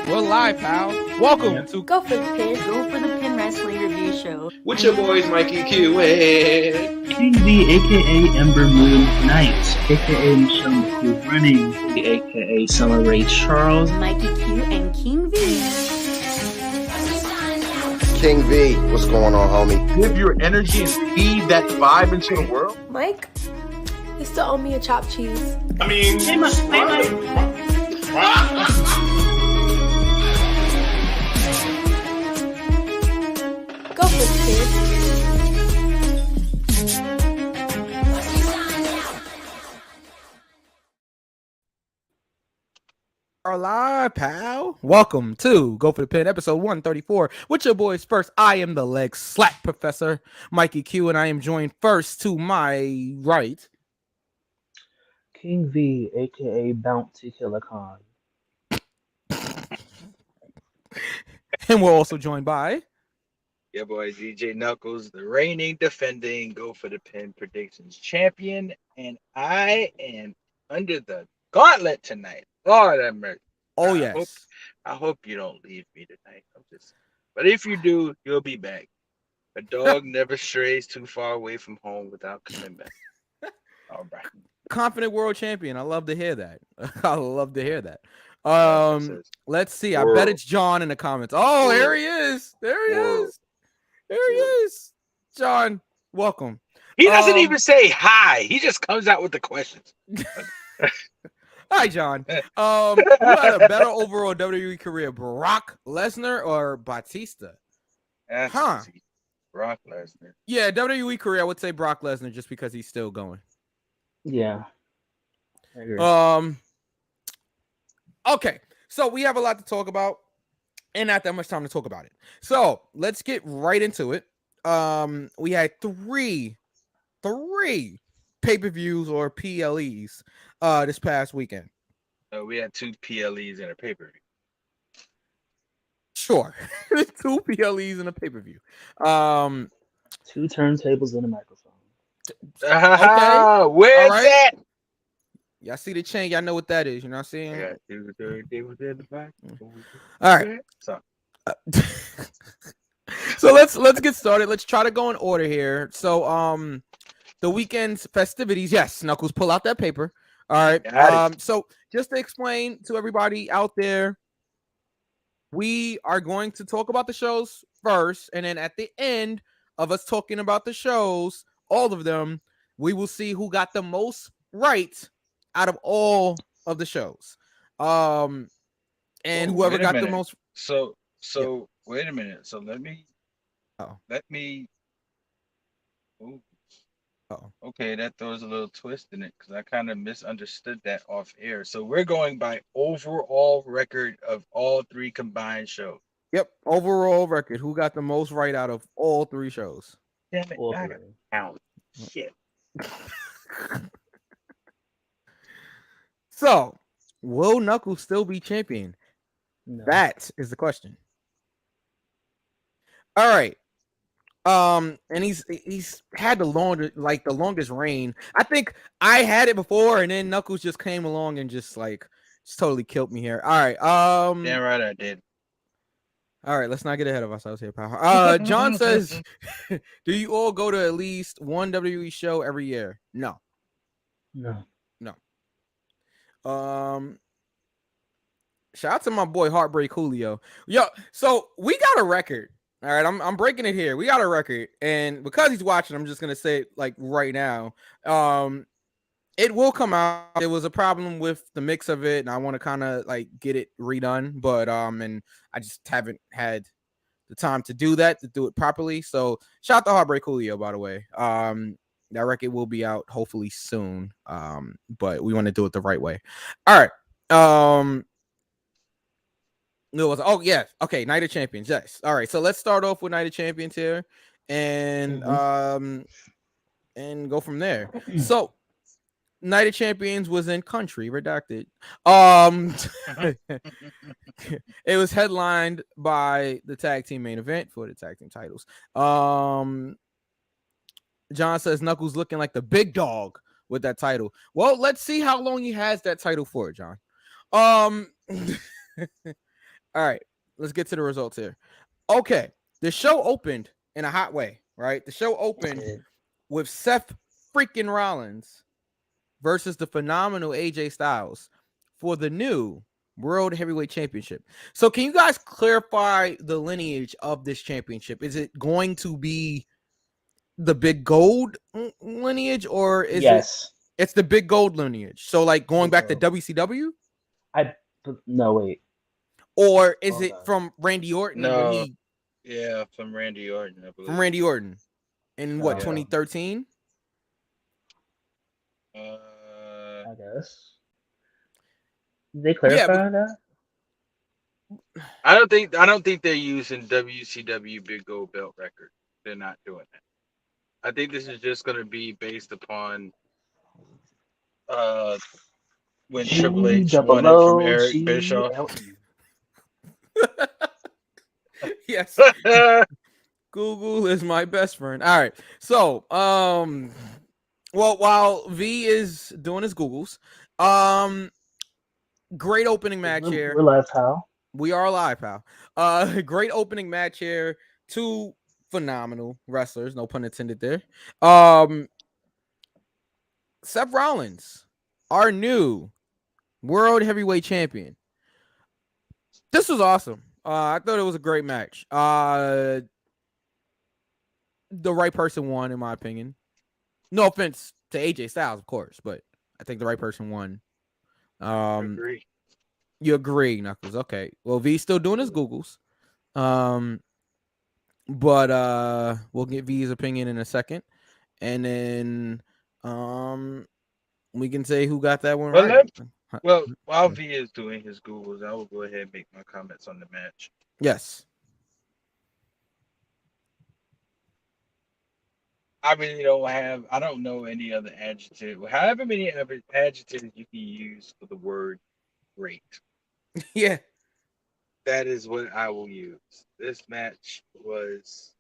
We're live, pal. Welcome to Go for the Pin. Go for the Pin Wrestling Review Show. With your boys, Mikey Q and King V, aka Ember Moon Knight, aka Michelle McCool Running, aka Summer Ray Charles, Mikey Q and King V. King V, what's going on, homie? Give your energy and feed that vibe into the world. Mike, you still owe me a chopped cheese. I mean, Go for the Pin. our live, pal. Welcome to Go for the Pin, episode 134. With your boys first, I am the leg slap professor, Mikey Q, and I am joined first to my right. King V, aka Bounty Killer Khan. And we're also joined by Your boy DJ Knuckles, the reigning, defending Go for the Pin predictions champion, and I am under the gauntlet tonight. Lord have mercy. Oh yes. I hope you don't leave me tonight. But if you do, you'll be back. A dog never strays too far away from home without coming back. All right. Confident world champion. I love to hear that. I love to hear that. Let's see. I bet it's John in the comments. Oh, here he is. There he is. There he is. John, welcome. He doesn't even say hi. He just comes out with the questions. Hi, John. Who had a better overall WWE career, Brock Lesnar or Batista? Brock Lesnar. Yeah, WWE career, I would say Brock Lesnar just because he's still going. Yeah. I agree. Okay, so we have a lot to talk about and not that much time to talk about it. So let's get right into it. We had three pay-per-views or PLEs this past weekend. We had 2 PLEs and a pay-per-view. Sure. 2 PLEs and a pay-per-view. 2 turntables and a microphone. Okay. Where's that? Y'all see the chain, y'all know what that is, you know what I'm saying? I got 2 turntables in the back. All right. So let's get started. Let's try to go in order here. So the weekend's festivities, yes, Knuckles, pull out that paper. All right. So just to explain to everybody out there, we are going to talk about the shows first, and then at the end of us talking about the shows, all of them, we will see who got the most right out of all of the shows. And whoever got the most. So wait a minute. So let me. Okay, that throws a little twist in it because I kind of misunderstood that off air. So we're going by overall record of all 3 combined shows. Yep, overall record. Who got the most right out of all 3 shows? Damn it! I gotta count. Shit. So, will Knuckles still be champion? No. That is the question. All right. And he's had the longest reign. I think I had it before, and then Knuckles just came along and just totally killed me here. All right. Damn right I did. All right, let's not get ahead of ourselves here, pal. John says, do you all go to at least one WWE show every year? No. Shout out to my boy Heartbreak Julio. Yo, so we got a record. All right, I'm breaking it here. We got a record, and because he's watching, I'm just gonna say it right now. It will come out. There was a problem with the mix of it, and I want to kind of get it redone, but and I just haven't had the time to do it properly. So shout out to Heartbreak Julio, by the way. That record will be out hopefully soon. But we want to do it the right way. All right. Okay, Night of Champions. Yes. All right. So let's start off with Night of Champions here, and go from there. So Night of Champions was in country redacted. It was headlined by the tag team main event for the tag team titles. John says Knuckles looking like the big dog with that title. Well, let's see how long he has that title for, John. All right, let's get to the results here. Okay, the show opened in a hot way, right? The show opened with Seth freaking Rollins versus the phenomenal AJ Styles for the new World Heavyweight Championship. So can you guys clarify the lineage of this championship? Is it going to be the big gold lineage, or is it's the big gold lineage? So like going back to WCW? No, wait. Or is it from Randy Orton? No. From Randy Orton, I believe. From Randy Orton. In what, 2013? I guess. Did they clarify that? I don't think they're using WCW Big Gold Belt record. They're not doing that. I think this is just going to be based upon when Triple H won it from Eric Bischoff. Yes. Google is my best friend. All right. So, well, while V is doing his Googles, great opening match here. We're live, pal. We are live, pal. Great opening match here. Two phenomenal wrestlers, no pun intended there. Seth Rollins, our new World Heavyweight Champion. This was awesome. I thought it was a great match. The right person won, in my opinion. No offense to AJ Styles, of course, but I think the right person won. Agree. You agree, Knuckles? Okay. Well, V's still doing his Googles. But we'll get V's opinion in a second, and then we can say who got that one right. Well, while V is doing his Googles, I will go ahead and make my comments on the match. Yes. I really I don't know any other adjective. However many other adjectives you can use for the word great. Yeah. That is what I will use. This match was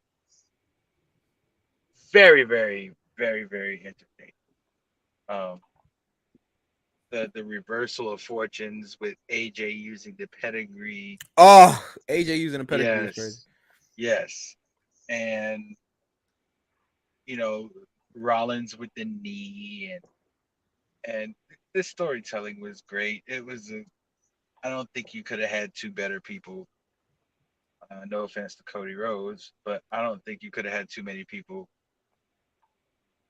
very, very, very, very entertaining. The reversal of fortunes with AJ using the pedigree. Oh, AJ using the pedigree. Yes. And Rollins with the knee and this storytelling was great. It was I don't think you could have had two better people. No offense to Cody Rhodes, but I don't think you could have had too many people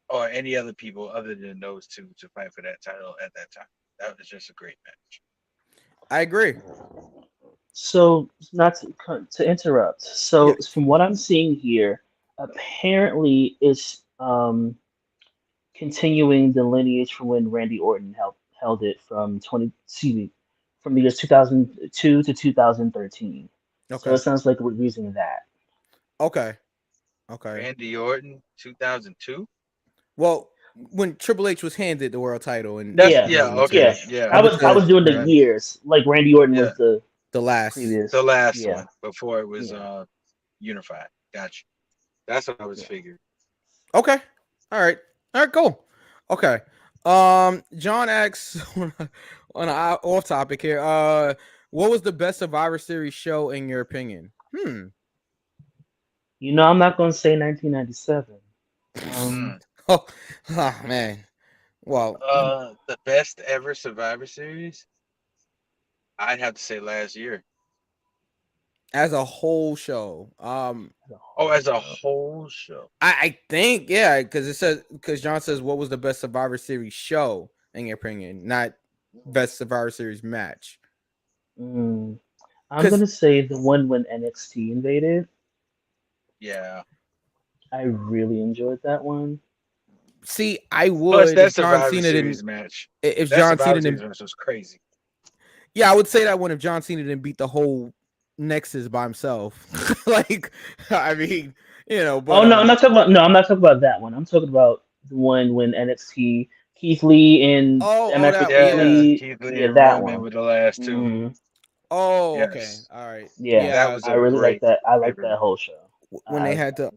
or any other people other than those two to fight for that title at that time. That was just a great match. I agree. So, not to interrupt. So, from what I'm seeing here, apparently it's continuing the lineage from when Randy Orton held it from the years 2002 to 2013. Okay. So it sounds like we're using that. Okay. Randy Orton, 2002. Well, when Triple H was handed the world title, and I was doing the years. Like Randy Orton was the last one before it was unified. Gotcha. That's what I was figuring. Okay. All right. Cool. Okay. John asks on an off topic here. What was the best Survivor Series show in your opinion? I'm not going to say 1997. Oh man. Well, the best ever Survivor Series, I'd have to say last year. As a whole show. As a whole show. I think, because John says what was the best Survivor Series show in your opinion, not best Survivor Series match. I'm gonna say the one when NXT invaded. Yeah. I really enjoyed that one. See, I would if John Cena didn't match. If John Cena didn't, was crazy. Yeah, I would say that one if John Cena didn't beat the whole Nexus by himself. Like, I mean, but I'm not talking about that one. I'm talking about the one when NXT Keith Lee and Keith Lee and that Roman one with the last two. Mm-hmm. Oh, yes. Okay, all right. Yeah, that was I really like that. I like that whole show. When they had to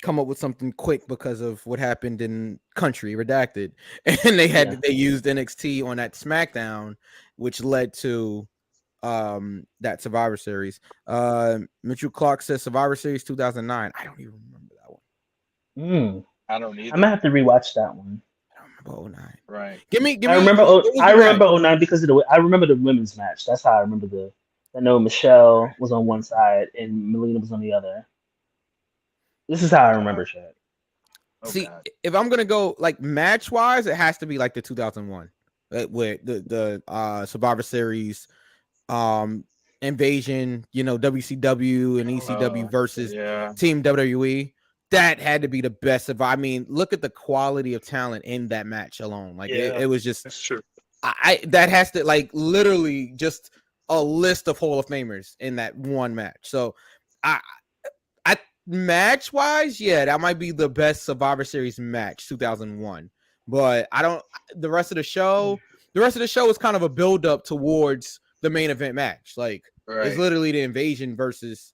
come up with something quick because of what happened in Country Redacted, and they used NXT on that SmackDown, which led to that Survivor Series. Mitchell Clark says Survivor Series 2009. I don't even remember that one. I don't I either. might have to rewatch that one. I don't remember 09. Right. Give me. I remember. What was I the remember match? 09 because of I remember the women's match. That's how I remember the. I know Michelle was on one side and Melina was on the other. This is how I remember shit. See, if I'm gonna go like match wise, it has to be like the 2001, with the Survivor Series, Invasion. WCW and ECW versus Team WWE. That had to be the best of. I mean, look at the quality of talent in that match alone. Like it was just. That's true. That has to like literally just a list of Hall of Famers in that one match. So I match wise, yeah, that might be the best Survivor Series match 2001. But I don't. The rest of the show is kind of a build up towards the main event match. Like it's literally the Invasion versus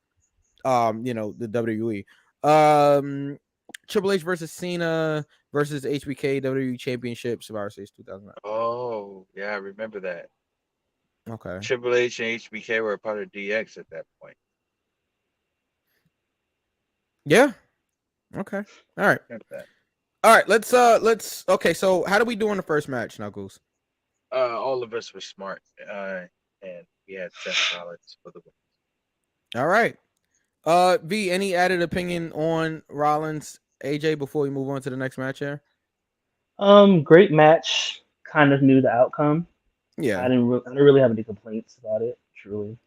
the WWE. Triple H versus Cena versus HBK WWE Championship Survivor Series 2009. Oh, yeah, I remember that. Okay. Triple H and HBK were a part of DX at that point. Yeah. Okay. All right. All right. Let's. Okay. So, how do we do in the first match, Knuckles? All of us were smart, and we had $10 for the win. All right. V, any added opinion on Rollins AJ before we move on to the next match here? Great match. Kind of knew the outcome. Yeah. I didn't really have any complaints about it. Truly.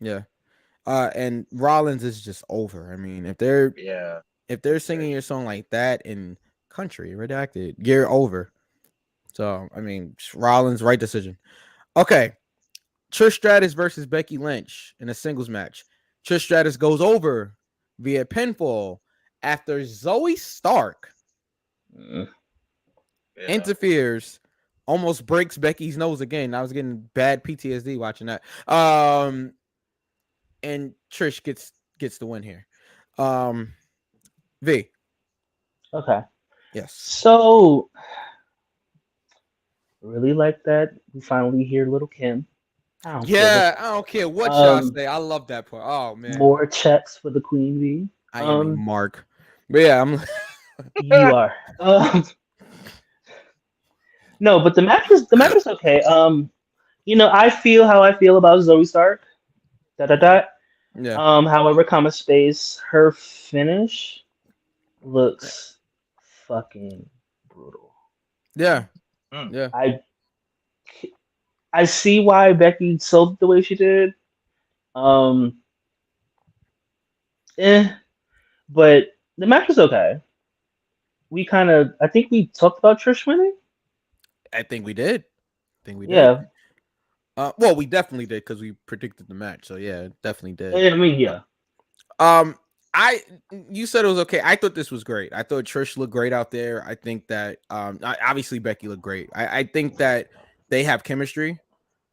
Yeah. And Rollins is just over. I mean, if they're singing your song like that in Country Redacted, you're over. So I mean, Rollins, right decision. Okay. Trish Stratus versus Becky Lynch in a singles match. Trish Stratus goes over via pinfall after Zoe Stark interferes, almost breaks Becky's nose again. I was getting bad PTSD watching that. And Trish gets the win here. V. Okay. Yes. So really like that we finally hear Little Kim. I don't care what y'all say. I love that part. Oh man. More checks for the Queen Bee. I am a mark. But yeah, I'm you are. No, but the match was okay. I feel how I feel about Zoe Stark. Yeah. However, space, her finish looks fucking brutal. Yeah. Yeah. I see why Becky sold it the way she did. But the match was okay. I think we talked about Trish winning. I think we did. Yeah. Well, we definitely did because we predicted the match. So yeah, definitely did. I mean, yeah. You said it was okay. I thought this was great. I thought Trish looked great out there. I think that obviously Becky looked great. I think that they have chemistry.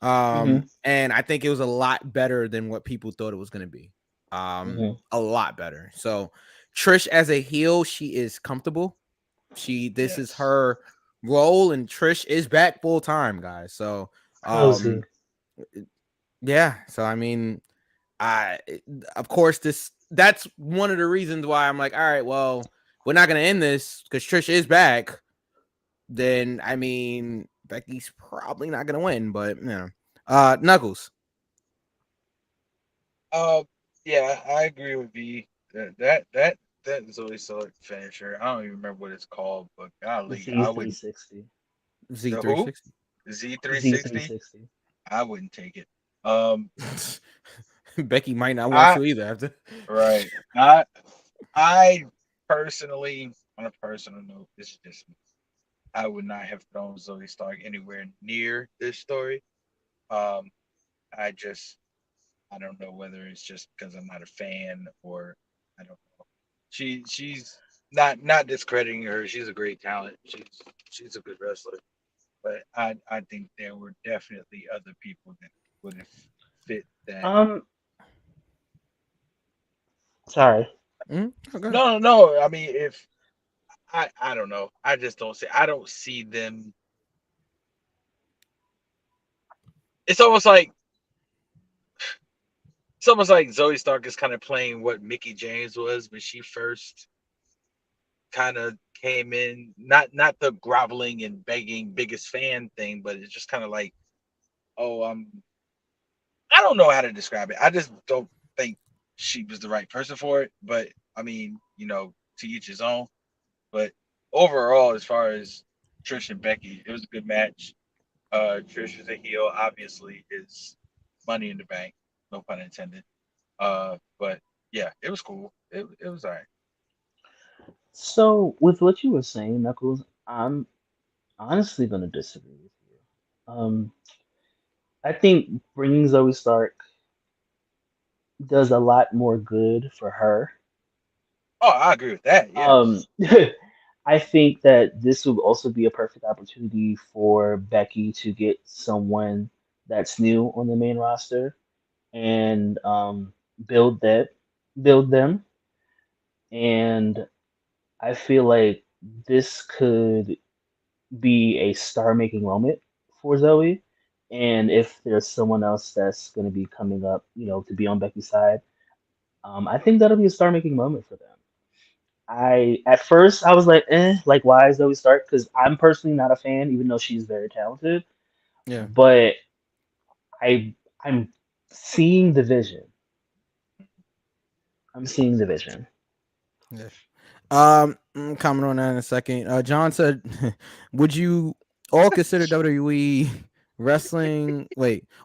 And I think it was a lot better than what people thought it was going to be. A lot better. So Trish as a heel, she is comfortable. This is her role, and Trish is back full time, guys. So yeah. So I mean, of course that's one of the reasons why I'm like, all right, well, we're not gonna end this because Trish is back. Then I mean, Becky's probably not gonna win, but Knuckles. Yeah, I agree with V. That Zoe Stark finisher. I don't even remember what it's called, but golly, Z360. Z360. Z360. I wouldn't take it. Becky might not want to either. After. Right. I personally, on a personal note, this is just me. I would not have thrown Zoe Stark anywhere near this story. I don't know whether it's just because I'm not a fan or I don't know. She's not discrediting her. She's a great talent. She's a good wrestler. But I think there were definitely other people that would have fit that. Sorry. Okay. No. I mean, if I don't know. I just don't see. I don't see them. It's almost like Zoe Stark is kind of playing what Mickey James was when she first kind of came in. Not the groveling and begging biggest fan thing, but it's just kind of like, oh, I don't know how to describe it. I just don't think she was the right person for it. But I mean, to each his own. But overall, as far as Trish and Becky, it was a good match. Trish is a heel, obviously, is money in the bank, no pun intended. But yeah, it was cool. It was all right. So, with what you were saying, Knuckles, I'm honestly going to disagree with you. I think bringing Zoe Stark does a lot more good for her. Oh, I agree with that. Yeah. Um, I think that this would also be a perfect opportunity for Becky to get someone that's new on the main roster and build that, build them. And I feel like this could be a star-making moment for Zoe. And if there's someone else that's going to be coming up, to be on Becky's side, I think that'll be a star-making moment for them. At first I was like, like why is Zoe Stark? Because I'm personally not a fan, even though she's very talented. Yeah. But I'm seeing the vision. I'm seeing the vision. Yeah. Comment on that in a second. John said, "Would you all consider WWE wrestling,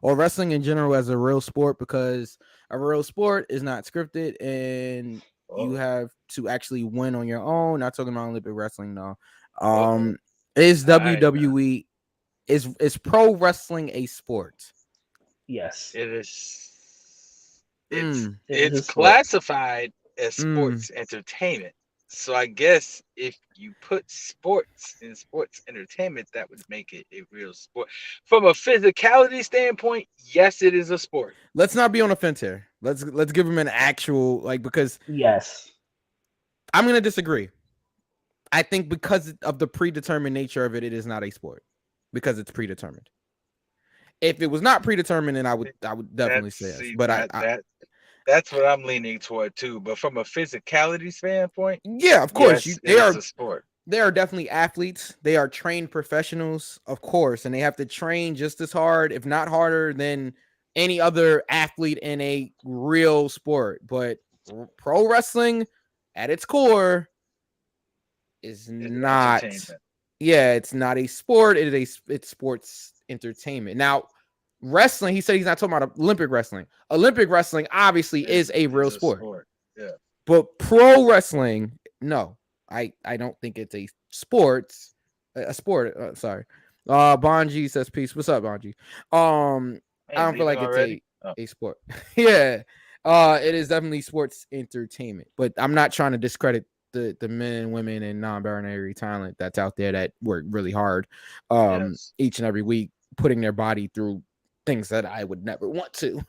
or wrestling in general as a real sport? Because a real sport is not scripted, and you have to actually win on your own. Not talking about Olympic wrestling, no. Is WWE is pro wrestling a sport? Yes, It is. Mm, it is It's a sport. classified as sports entertainment. So I guess if you put sports in sports entertainment, that would make it a real sport. From a physicality standpoint, yes, it is a sport. let's not be on the fence here. Let's give him an actual because Yes. I'm gonna disagree. I think because of the predetermined nature of it, it is not a sport because it's predetermined. If it was not predetermined, then I would definitely say yes. But That's what I'm leaning toward too. But from a physicality standpoint, yeah, of course, yes, it is a sport. They are definitely athletes. They are trained professionals, of course, and they have to train just as hard, if not harder, than any other athlete in a real sport. But pro wrestling, at its core, is not. Entertainment. Yeah, it's not a sport. It's sports entertainment. Now, wrestling. He said he's not talking about Olympic wrestling. Olympic wrestling obviously is a real sport. Yeah. But pro wrestling, no, I don't think it's a sport. Sorry. Bonji says peace. What's up, Bonji? I don't feel like it's a sport. Yeah. It is definitely sports entertainment, but I'm not trying to discredit the men and women and non-binary talent that's out there that work really hard each and every week, putting their body through things that I would never want to.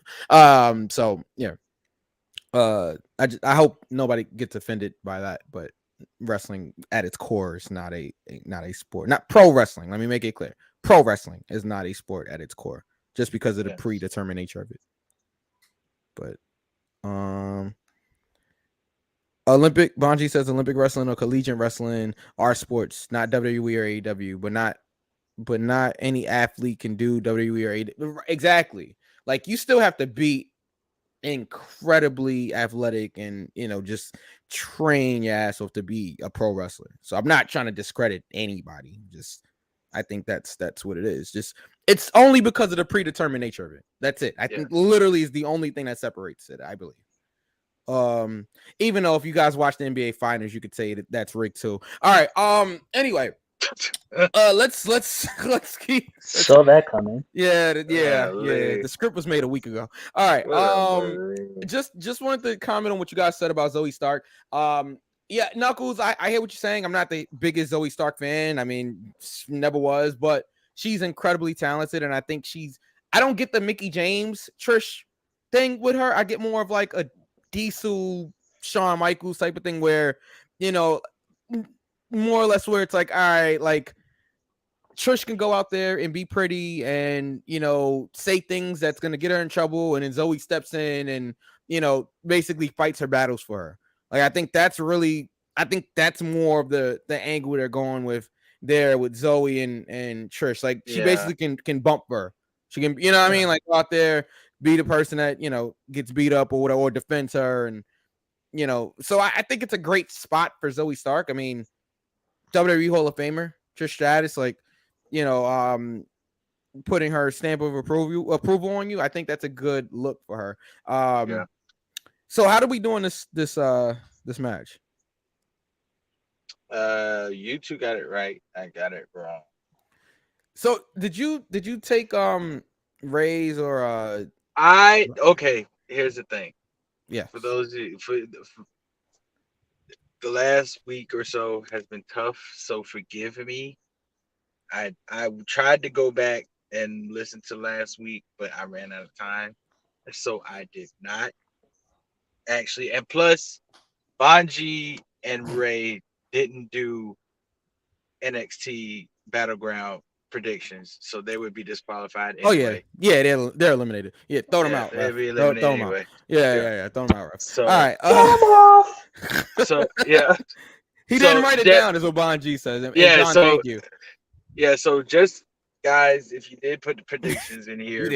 So yeah. I hope nobody gets offended by that, but wrestling at its core is not a sport. Not pro wrestling. Let me make it clear. Pro wrestling is not a sport at its core, just because of the predetermined nature of it. But Olympic Bonji says Olympic wrestling or collegiate wrestling are sports, not WWE or AEW, but not any athlete can do WWE or AEW. Exactly. Like you still have to be incredibly athletic and just train your ass off to be a pro wrestler. So I'm not trying to discredit anybody. Just I think that's what it is. Just it's only because of the predetermined nature of it. That's it. I think literally is the only thing that separates it, I believe. Even though if you guys watch the NBA finals, you could say that's rigged too. All right. Anyway, let's keep saw that coming. Yeah. The script was made a week ago. All right. Just wanted to comment on what you guys said about Zoe Stark. Yeah, Knuckles, I hear what you're saying. I'm not the biggest Zoe Stark fan. I mean, never was, but she's incredibly talented, and I think I don't get the Mickey James Trish thing with her. I get more of like a Diesel Shawn Michaels type of thing where, you know, more or less where it's like, all right, like Trish can go out there and be pretty and, you know, say things that's going to get her in trouble. And then Zoe steps in and, you know, basically fights her battles for her. Like, I think that's more of the angle they're going with there with Zoe and Trish. Like, she basically can bump her. She can, you know what I mean? Like, go out there, be the person that, you know, gets beat up or whatever, or defends her. And, you know, so I think it's a great spot for Zoe Stark. I mean, WWE Hall of Famer, Trish Stratus, like, you know, putting her stamp of approval on you. I think that's a good look for her. So how do we doing this match? You two got it right. I got it wrong. So did you take Ray's or okay, here's the thing. Yeah. For those for the last week or so has been tough, so forgive me. I tried to go back and listen to last week, but I ran out of time. So I did not actually. And plus, Bonji and Ray didn't do NXT Battleground predictions, so they would be disqualified anyway. Oh yeah, they're eliminated. Yeah, throw them out. They'd be eliminated throw them anyway. Out. Yeah, throw them out. Ref. So, all right, throw them off. So yeah, he didn't write it down, as Obanji says. And John, thank you. Yeah, so just guys, if you did put the predictions in here,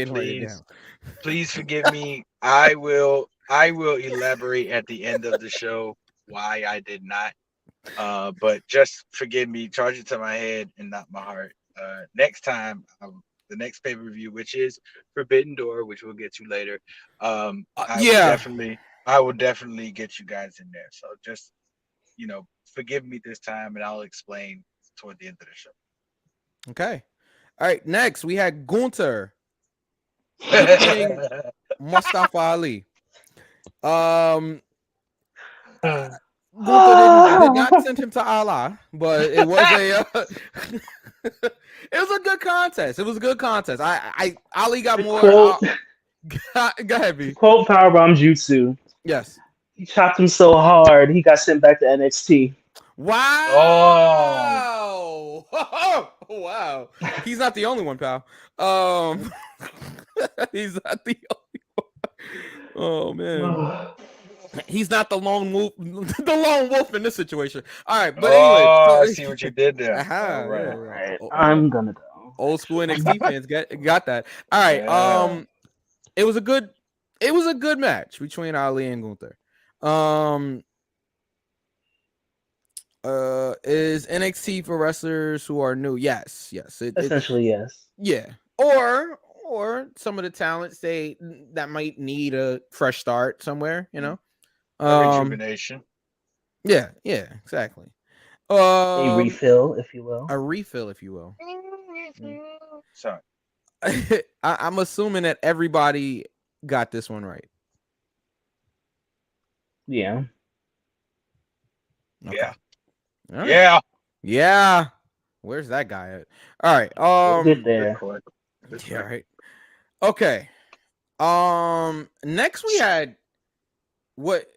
please forgive me. I will elaborate at the end of the show why I did not. But just forgive me, charge it to my head and not my heart. Next time, the next pay-per-view, which is Forbidden Door, which we'll get to later. I will definitely get you guys in there. So just, you know, forgive me this time, and I'll explain toward the end of the show. Okay. All right. Next, we had Gunther defeating Mustafa Ali. Gunther did not send him to Allah, but it was a good contest. It was a good contest. Ali got more. Go ahead, B. Quote Powerbomb Jutsu. Yes. He chopped him so hard, he got sent back to NXT. Wow. Oh. Wow. He's not the only one, pal. He's not the only one. Oh, man. He's not the lone wolf in this situation. All right, but anyway. I see what you did there. All right. I'm gonna go. Old school NXT fans got that. All right. Yeah. It was a good match between Ali and Gunther. Is NXT for wrestlers who are new? Yes. Essentially, yes. Yeah. Or some of the talents that might need a fresh start somewhere, you know. Rejuvenation. Yeah, exactly. A refill, if you will. Sorry. I'm assuming that everybody got this one right. Yeah. Okay. Yeah. Right. Yeah. Where's that guy at? All right. Get there. Yeah. Right. Okay. Next we had what?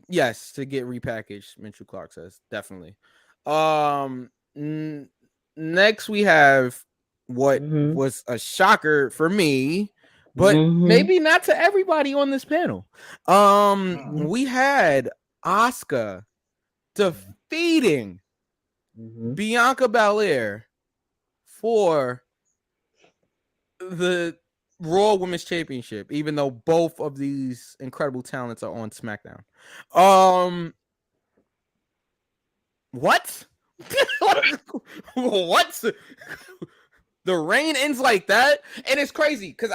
Yes, to get repackaged. Mitchell Clark says definitely. Next we have what was a shocker for me, but maybe not to everybody on this panel. We had Asuka defeating Bianca Belair for the Raw Women's Championship, even though both of these incredible talents are on SmackDown. What? What? The reign ends like that? And it's crazy because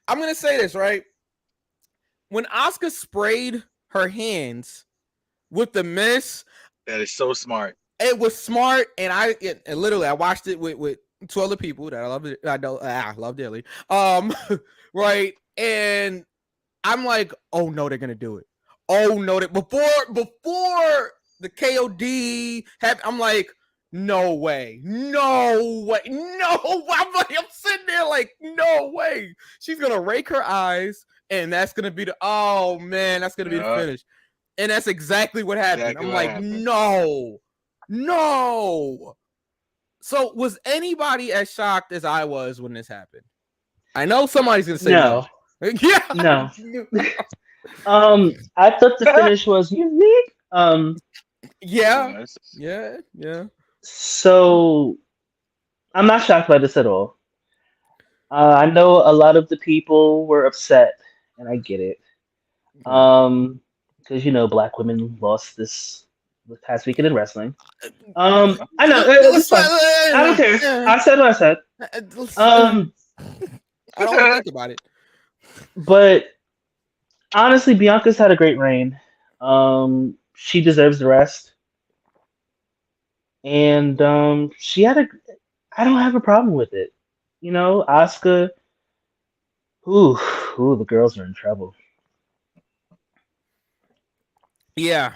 I'm going to say this, right? When Asuka sprayed her hands with the mist, that is so smart. It was smart, and I watched it with two other people that I love dearly. Right, and I'm like, oh no, they're gonna do it. Oh no, before the KOD happened, I'm like, no way. I'm sitting there like, no way. She's gonna rake her eyes, and that's gonna be the finish. And that's exactly what happened. Exactly I'm what like, happened. no. So was anybody as shocked as I was when this happened? I know somebody's gonna say no. Yeah. No. I thought the finish was unique. Yeah. Yes. Yeah. So I'm not shocked by this at all. I know a lot of the people were upset, and I get it. Because Black women lost this past weekend in wrestling. I know it's fine. I don't care. I said what I said. I don't want to think about it. But honestly, Bianca's had a great reign. She deserves the rest, and she had a. I don't have a problem with it. Asuka. Ooh, the girls are in trouble. Yeah.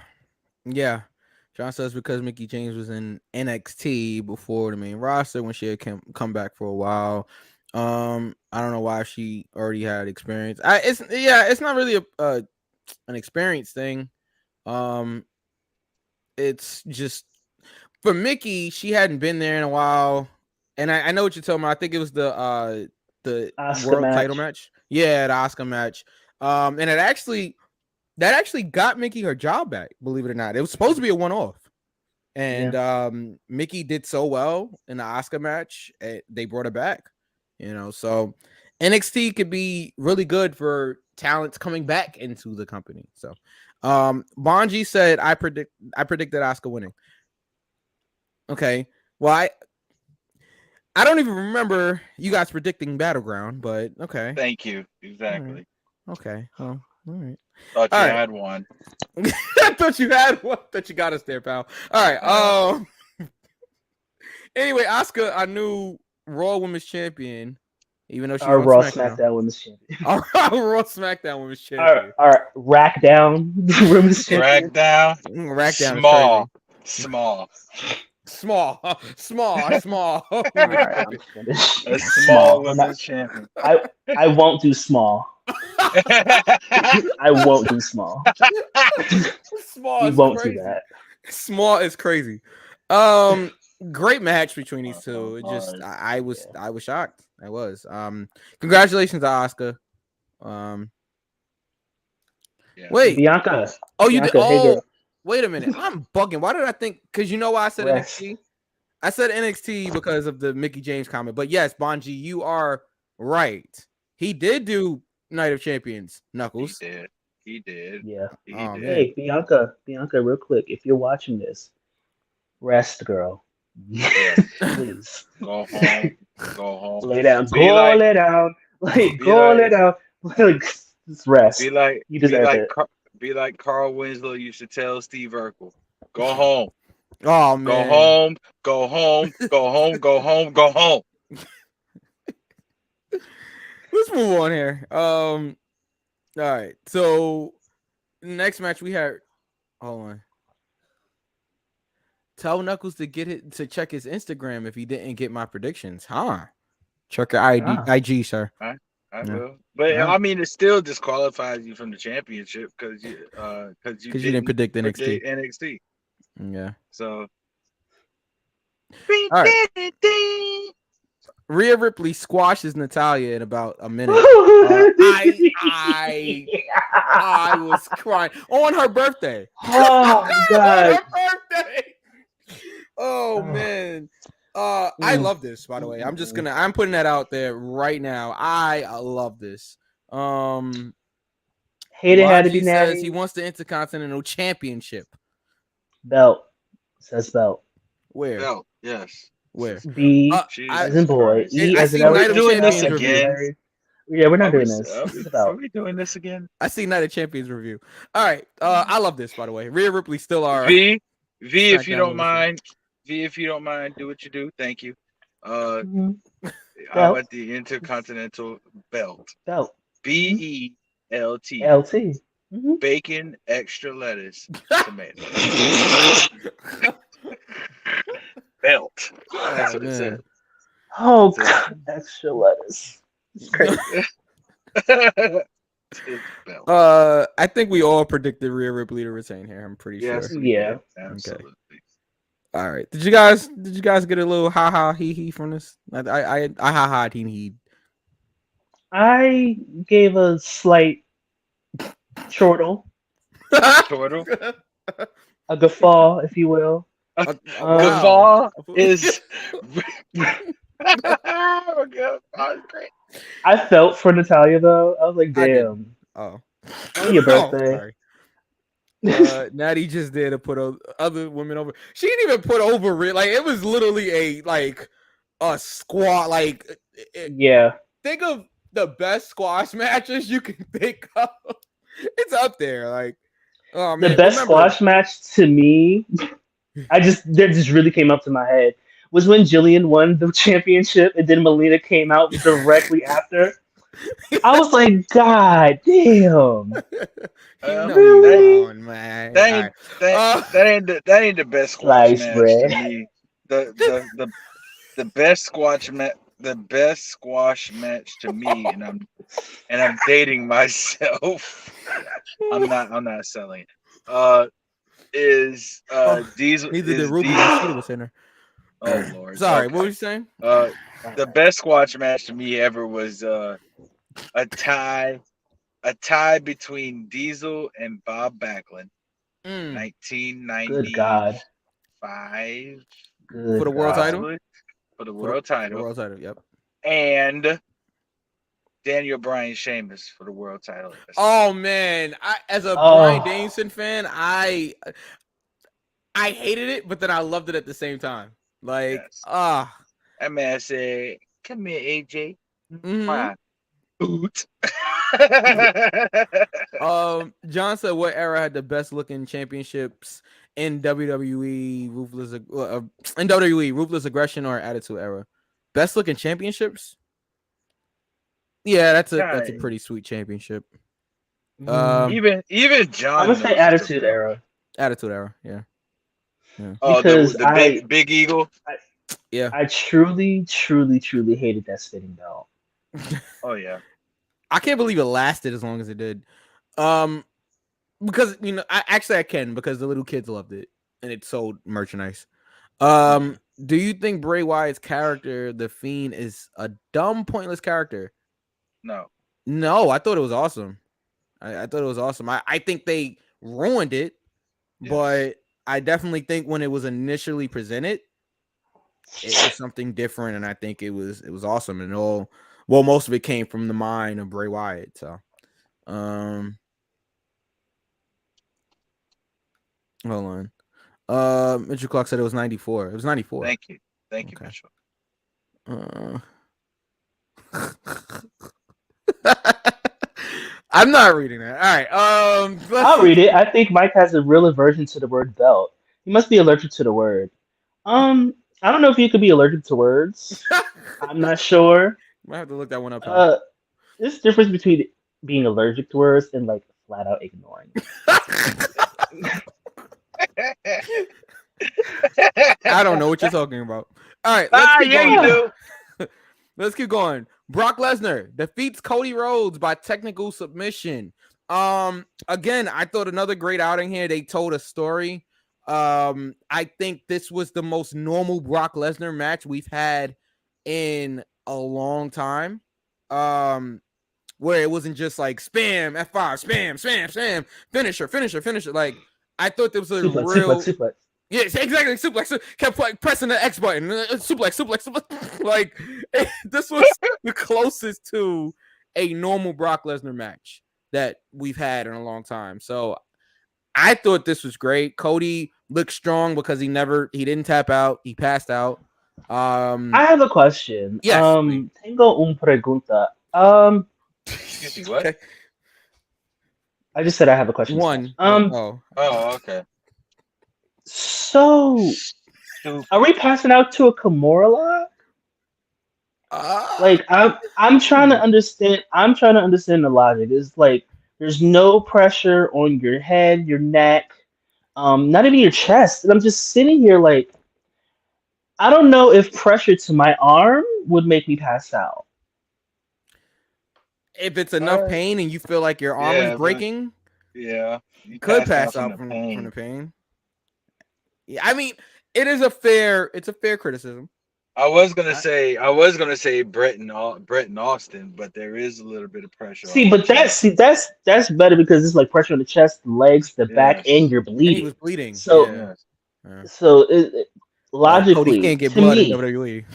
John says because Mickie James was in NXT before the main roster when she had come back for a while. I don't know why she already had experience. It's not really an experience thing. It's just for Mickie, she hadn't been there in a while, and I know what you're talking about. I think it was the Asuka world match. title match. Yeah, the Asuka match. And that actually got Mickie her job back. Believe it or not, it was supposed to be a one-off. And Mickie did so well in the Asuka match, they brought her back. So NXT could be really good for talents coming back into the company. So Bonji said, I predicted Asuka winning. Okay. Well, I don't even remember you guys predicting Battleground, but okay. Thank you. Exactly. Okay. Well, all right. Thought you had one. I thought you had one. That you got us there, pal. All right. Anyway, Asuka, our new Raw Women's Champion, even though she's our Raw SmackDown Women's Champion. Our Raw SmackDown Women's Champion. Our Rack Down Women's Champion. Rack down. Small. All right, I'm finished. A small women's champion. I won't do small. I won't do small. Small. You won't do that. Small is crazy. Great match between these two. It just I was shocked. I was. Congratulations to Asuka. Wait, Bianca. Oh, you Bianca, did. hey, Oh, wait a minute. I'm bugging. Why did I think? Because you know why I said NXT? I said NXT because of the Mickie James comment. But yes, Bonji, you are right. He did do Night of Champions, Knuckles. He did. Yeah. He did. Hey, Bianca, real quick, if you're watching this, rest, girl. Please. Go home. Lay down. Lay down. Like, lay down. Like, just rest. Be like, you deserve it. Be like Carl Winslow used to tell Steve Urkel. Go home. Oh, man. Go home. Go home. Go home. Go home. Go home. Let's move on here. All right. So next match we had. Hold on. Tell Knuckles to to check his Instagram if he didn't get my predictions, huh? Check your IG, sir. I will. But I mean, it still disqualifies you from the championship because you didn't predict NXT. Yeah. So. All right. Rhea Ripley squashes Natalya in about a minute. I was crying on her birthday. Oh God! On her birthday. Oh man. I love this, by the way. I'm putting that out there right now. I love this. Hate it had to be says natty. he wants the Intercontinental Championship. Belt. Says belt. Where? Belt, yes. Where? B as in boy. E as in we're doing this again. Yeah, we're not doing this. Are we doing this again? I see Night of Champions review. All right. I love this, by the way. Rhea Ripley still our V, if you don't mind. V, if you don't mind, do what you do. Thank you. How about the Intercontinental Belt? BELT. LT. Bacon, extra lettuce, tomato. Belt. That's what it said. Oh God, extra lettuce. It's crazy. His belt. I think we all predicted Rhea Ripley to retain here. I'm pretty Yes, sure. we Yeah. did. Absolutely. All right. Did you guys get a little ha ha he he from this? I ha ha he he. I gave a slight chortle, Chortle. a guffaw, if you will. Guffaw is. Oh, Guffaw is great. I felt for Natalia though. I was like, I did. damn. Oh. On your birthday. Sorry. Natty just did to put other women over. She didn't even put over it. Like it was literally a squat. Like Yeah. think of the best squash matches you can think of. It's up there. Like oh man, The best squash match to me, that just really came up to my head, was when Jillian won the championship and then Melina came out directly after. I was like, God damn. Really? Man. That ain't the best squash Slice match bread. to me. The best squash match to me, and I'm dating myself. I'm not selling it. Is Diesel? Neither is did Ruby. Diesel, She was in her. oh Lord. Sorry, okay. what were you saying? The best squash match to me ever was a tie between Diesel and Bob Backlund, 1995. Good God. For the world title? For the world title. The world title, yep. And Daniel Bryan Sheamus for the world title. Oh man, as a Bryan Danielson fan, I hated it, but then I loved it at the same time. Like, that man said, "Come here, AJ." Boot. John said, "What era had the best looking championships in WWE? Ruthless Aggression or Attitude Era? Best looking championships? Yeah, that's a pretty sweet championship. Even John. I'm gonna say Attitude Era. Attitude Era, yeah. Oh, because the big eagle. I truly hated that spinning belt. Oh yeah. I can't believe it lasted as long as it did. Because I can because the little kids loved it and it sold merchandise. Do you think Bray Wyatt's character, the Fiend, is a dumb, pointless character? No, I thought it was awesome. I thought it was awesome. I think they ruined it, but I definitely think when it was initially presented, it was something different, and I think it was awesome. And most of it came from the mind of Bray Wyatt. So, hold on. Mitchell Clark said it was 94. It was 94. Thank you, Mitchell. I'm not reading that. All right. I'll read it. I think Mike has a real aversion to the word belt. He must be allergic to the word. I don't know if you could be allergic to words. I'm not sure. Might have to look that one up. There's a difference between being allergic to words and like flat out ignoring. I don't know what you're talking about. All right. You do. Let's keep going. Brock Lesnar defeats Cody Rhodes by technical submission. Again, I thought another great outing here. They told a story. I think this was the most normal Brock Lesnar match we've had in a long time. Where it wasn't just like spam, F5, spam, finisher. Like, I thought there was a suplex. Yes, exactly. Suplex. Kept like pressing the X button. Suplex. Like this was the closest to a normal Brock Lesnar match that we've had in a long time. So I thought this was great. Cody looked strong because he didn't tap out. He passed out. I have a question. Yes. Tengo un pregunta. Excuse me, what? Okay. I just said I have a question. Oh, okay. So, are we passing out to a Kimura lock? Like, I'm trying to understand. I'm trying to understand the logic. It's like there's no pressure on your head, your neck, not even your chest. And I'm just sitting here like, I don't know if pressure to my arm would make me pass out. if it's enough pain and you feel like your arm is breaking, you could pass pass out out from from the pain. Yeah, I mean, it's a fair criticism. I was gonna say Brett and Austin, but there is a little bit of pressure. See, but that's better because it's like pressure on the chest, the legs, the back, and you're And he bleeding. was bleeding. So, yeah. so Cody logically, can't get to blood me, in WWE.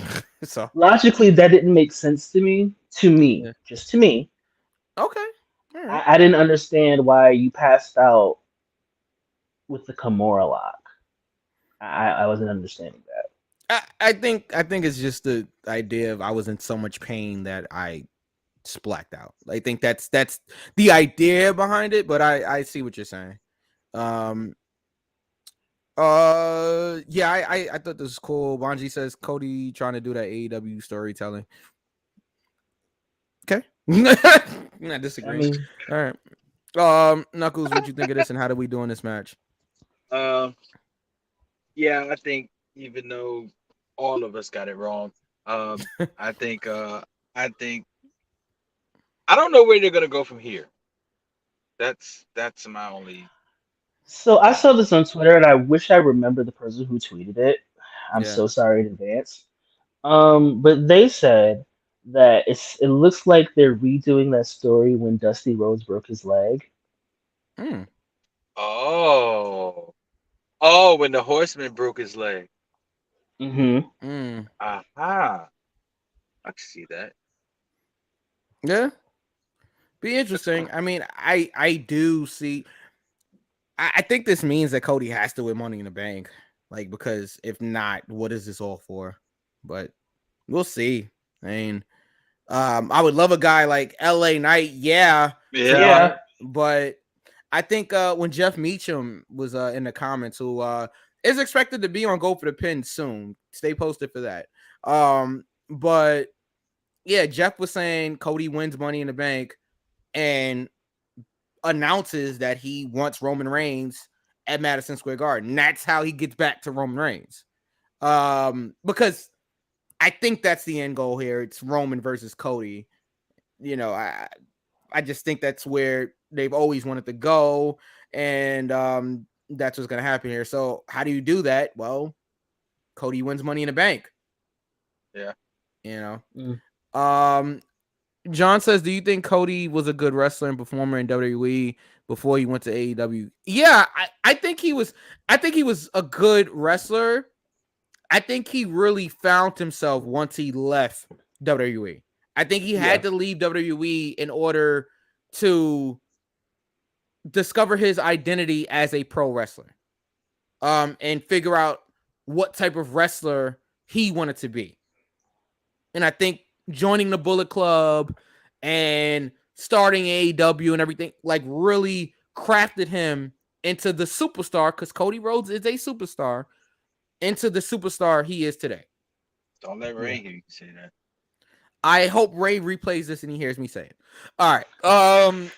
So logically, that didn't make sense to me. Yeah. Just to me. Okay. All right. I didn't understand why you passed out with the Kimura lock. I wasn't understanding that. I think it's just the idea of I was in so much pain that I blacked out. I think that's the idea behind it, but I see what you're saying. Yeah, I thought this was cool. Bonji says Cody trying to do that AEW storytelling. Okay. Not disagreeing. All right. Knuckles, what you think of this and how do we do in this match? Yeah, I think even though all of us got it wrong, I think I don't know where they're gonna go from here. That's my only. So I saw this on Twitter, and I wish I remember the person who tweeted it. I'm so sorry in advance. But they said that it looks like they're redoing that story when Dusty Rhodes broke his leg. Oh, when the Horseman broke his leg. Aha. I can see that. Yeah. Be interesting. I mean, I do see. I think this means that Cody has to win Money in the Bank, like, because if not, what is this all for? But we'll see. I mean, I would love a guy like LA Knight, yeah. But I think when Jeff Meacham was in the comments, who is expected to be on Go for the Pin soon, stay posted for that. But yeah, Jeff was saying Cody wins Money in the Bank and announces that he wants Roman Reigns at Madison Square Garden. That's how he gets back to Roman Reigns. Because I think that's the end goal here. It's Roman versus Cody. You know, I just think that's where they've always wanted to go. And that's what's going to happen here. So how do you do that? Well, Cody wins Money in the Bank. Yeah. You know? John says, do you think Cody was a good wrestler and performer in WWE before he went to AEW? Yeah, I think he was. I think he was a good wrestler. I think he really found himself once he left WWE. I think he had to leave WWE in order to discover his identity as a pro wrestler, and figure out what type of wrestler he wanted to be. And I think joining the Bullet Club and starting AEW and everything, like, really crafted him into the superstar, because Cody Rhodes is a superstar, into the superstar he is today. Don't let Ray hear you say that. I hope Ray replays this and he hears me say it. All right.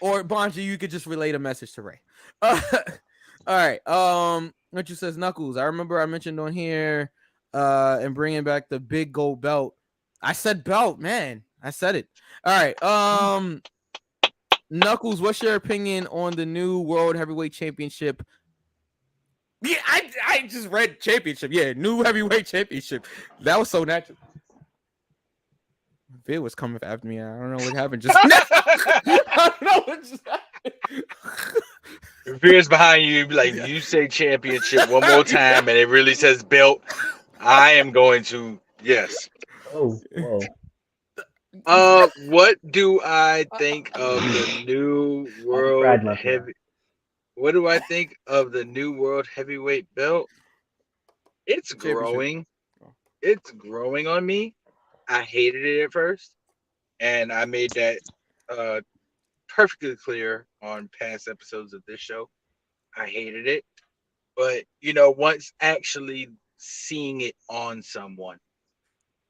Or Bonji, you could just relay the message to Ray. All right. What you says, Knuckles. I remember I mentioned on here and bringing back the big gold belt. I said belt, man. I said it. All right. Knuckles, what's your opinion on the new World Heavyweight Championship? Yeah, I just read championship. Yeah, new heavyweight championship. That was so natural. Viv was coming after me. I don't know what happened just now. I don't know what just happened. Veer's behind you, like, you say championship one more time and it really says belt. I am going to, yes. Oh, whoa. What do I think of the new world heavy? What do I think of the new world heavyweight belt? It's growing. It's growing on me. I hated it at first, and I made that perfectly clear on past episodes of this show. I hated it, but once actually seeing it on someone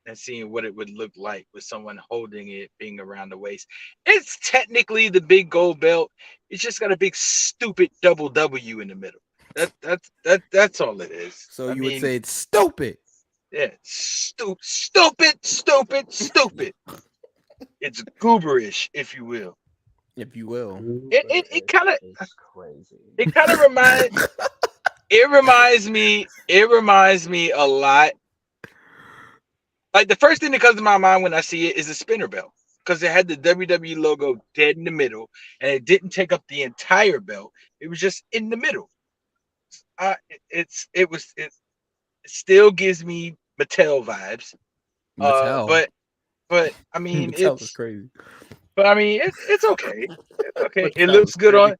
and seeing what it would look like with someone holding it, being around the waist, it's technically the big gold belt. It's just got a big stupid double W in the middle. That's all it is. So I mean, would say it's stupid. Yeah, stupid. It's It's gooberish, if you will. if you will. It kind of It's crazy. it kind of reminds me a lot. Like the first thing that comes to my mind when I see it is a spinner belt, because it had the WWE logo dead in the middle, and it didn't take up the entire belt. It was just in the middle. It still gives me Mattel vibes. Mattel. But I mean, Mattel is crazy. But I mean, it's okay. It's okay. Mattel It looks is good crazy.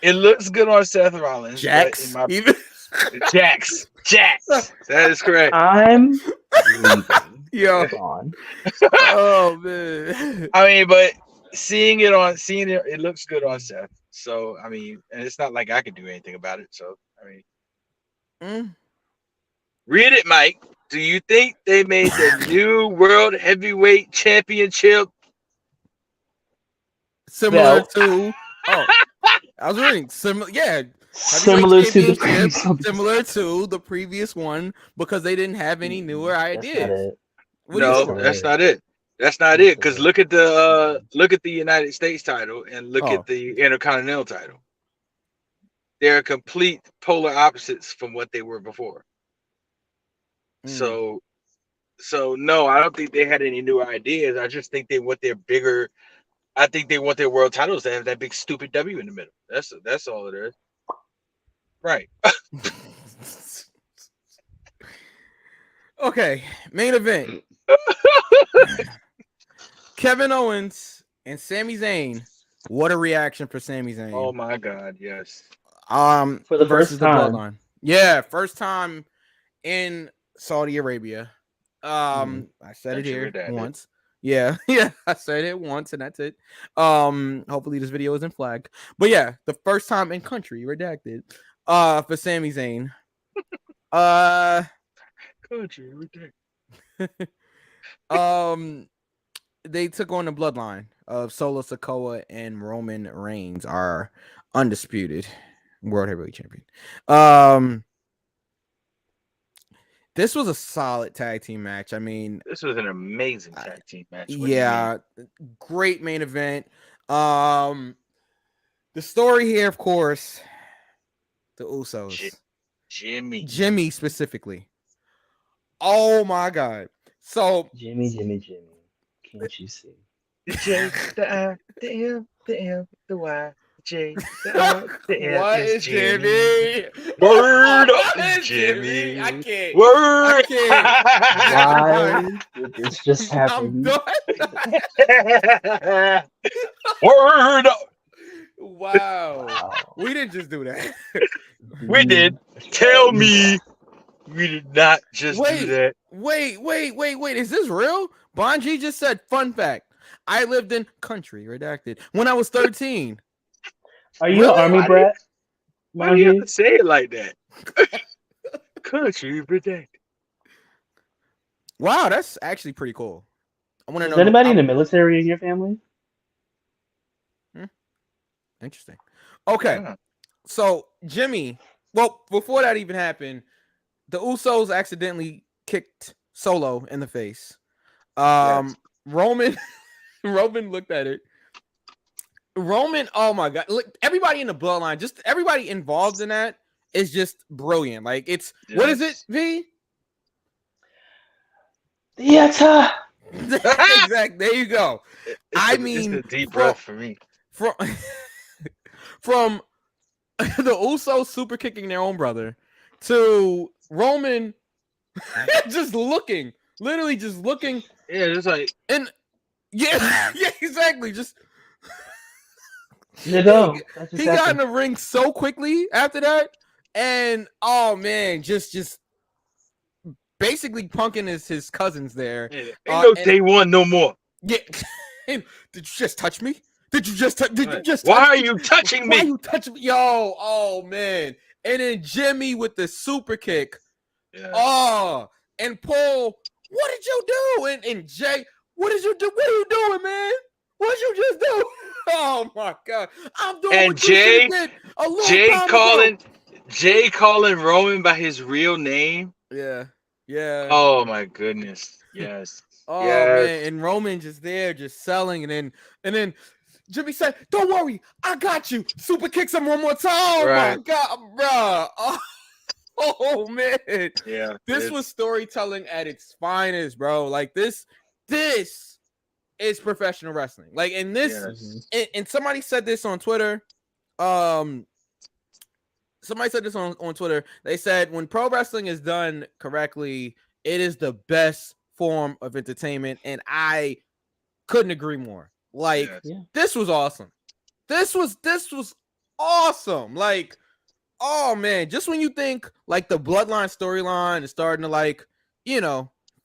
it looks good on Seth Rollins. Jax. Even Jax. That is correct. I'm leaving. yo. Hold on. Oh man. I mean, but seeing it looks good on Seth. So I mean, and it's not like I can do anything about it. So I mean, read it, Mike. Do you think they made the new World Heavyweight Championship Similar Belt. to I was reading similar Similar to the championship, previous. similar to the previous one, because they didn't have any newer That's not ideas. it. What are you No, talking that's about? not it. That's not it. Because look at the United States title and look Oh. at the Intercontinental title. They're complete polar opposites from what they were before. So no, I don't think they had any new ideas. I just think they want their bigger. I think they want their world titles to have that big stupid W in the middle. That's all it is. Right. Okay, main event. Kevin Owens and Sami Zayn. What a reaction for Sami Zayn. Oh my God, yes. For the versus first time. the Bloodline. Yeah, first time in Saudi Arabia. I said it here once. Yeah, I said it once and that's it. Hopefully this video isn't flagged. But yeah, the first time in country redacted. For Sami Zayn. Country redacted. They took on the Bloodline of Solo Sikoa and Roman Reigns, are undisputed World Heavyweight Champion. This was a solid tag team match. I mean, This was an amazing tag team match. What do you yeah, great main event. The story here, of course, the Usos, mean? Jimmy specifically. Oh my God! So Jimmy. Can't you see? The J, the I, the M, the M, the Y, the J, the I, the M. What is Jimmy? Word What up, is Jimmy. I can't. Word. Why did this just I'm happen? done. Word up. Wow. We didn't just do that. We did. Tell me we did not just do that. Wait. Is this real? Bonji just said, fun fact. I lived in country, redacted, when I was 13. Are you an army brat? Why do you have to say it like that? Country redacted. Wow, that's actually pretty cool. I want to know. Is anybody in the military in your family? Interesting. Okay. Yeah. So Jimmy, well, before that even happened, the Usos accidentally kicked Solo in the face. Yes. Roman looked at it. Roman, oh my God. Look, everybody in the bloodline, just everybody involved in that is just brilliant. Like it's what is it, V? Theater. Exactly. There you go. It's a deep breath for me. From the Usos super kicking their own brother to Roman just looking, literally just looking. Yeah, just like yeah, exactly. Just You know, he got in the ring so quickly after that, and oh man, just basically punking his cousins there. ain't no day one no more. Yeah, did you just touch me? Did you just? Why are you touching me? Why are you touching me? Yo, oh man! And then Jimmy with the super kick. Yeah. Oh, and Paul, what did you do? And Jay, what did you do? What are you doing, man? What did you just do? Oh my God! I'm doing. And what you Jay did a long time ago. Jay calling Roman by his real name. Yeah. Oh my goodness. Yes. Oh Yes. man, and Roman just there, just selling, and then Jimmy said, "Don't worry, I got you." Super kicks him one more time. Oh my Right. god, bro. Oh man, Yeah. this was storytelling at its finest, bro. Like this is professional wrestling. Like, and this, Yes. and somebody said this on Twitter. Somebody said this on Twitter. They said when pro wrestling is done correctly, it is the best form of entertainment, and I couldn't agree more. Like, Yes. Yeah. this was awesome. This was awesome. Like, oh man, just when you think like the bloodline storyline is starting to like,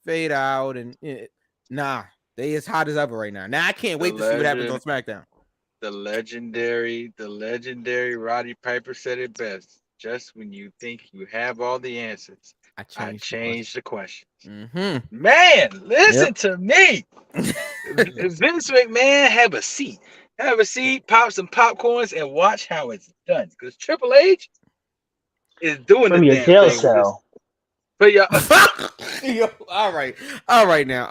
fade out, and nah, they as hot as ever right now. Now I can't wait to see what happens on SmackDown. The legendary Roddy Piper said it best. Just when you think you have all the answers, I changed the question. Mm-hmm. Man, listen to me. Vince McMahon, have a seat. Have a seat, pop some popcorns, and watch how it's done. Because Triple H is doing From the your damn jail thing cell. But yeah, Yo, all right now.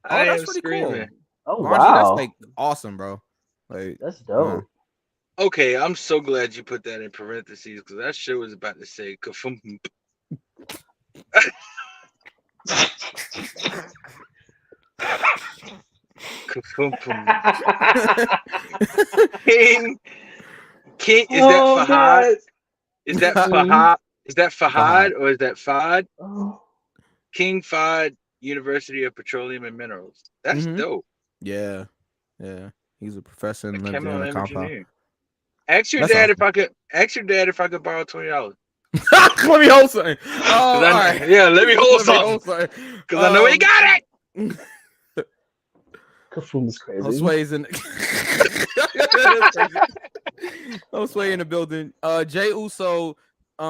I that's am pretty screaming. cool. Oh Honestly, wow, that's like awesome, bro. Like, that's dope. Okay, I'm so glad you put that in parentheses because that shit was about to say kafum. King, is that Oh, Fahad? God. Is that Fahad? Is that Fahad Fahad. or is that Fahad? Oh. King Fahad, University of Petroleum and Minerals. That's dope. Yeah. He's a professor and lives Chemical in a compound. engineer. Ask your That's dad awesome. if I could borrow $20. Let me hold something. Oh, all right. Yeah, let me hold something. something. Because I know he got it. Kafum is crazy. Josue's in. Josue in the building. Jay Uso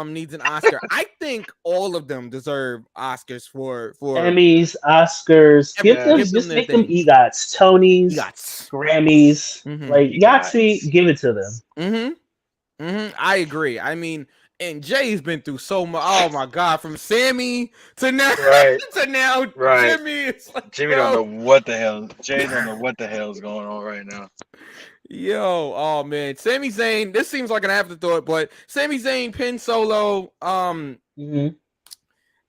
needs an Oscar. I think all of them deserve Oscars for Emmys, Oscars. Just their make them things. EGOTs, Tonys, EGOTs. Grammys. Mhm. Like EGOTs. Yahtzee, give it to them. I agree. I mean, and Jay's been through so much. Oh my god, from Sammy to now, to now, Right. Jimmy. It's like, Jimmy bro. don't know what the hell. Jay don't know what the hell is going on right now. Yo, oh man, Sami Zayn. This seems like an afterthought, but Sami Zayn pin Solo. Sami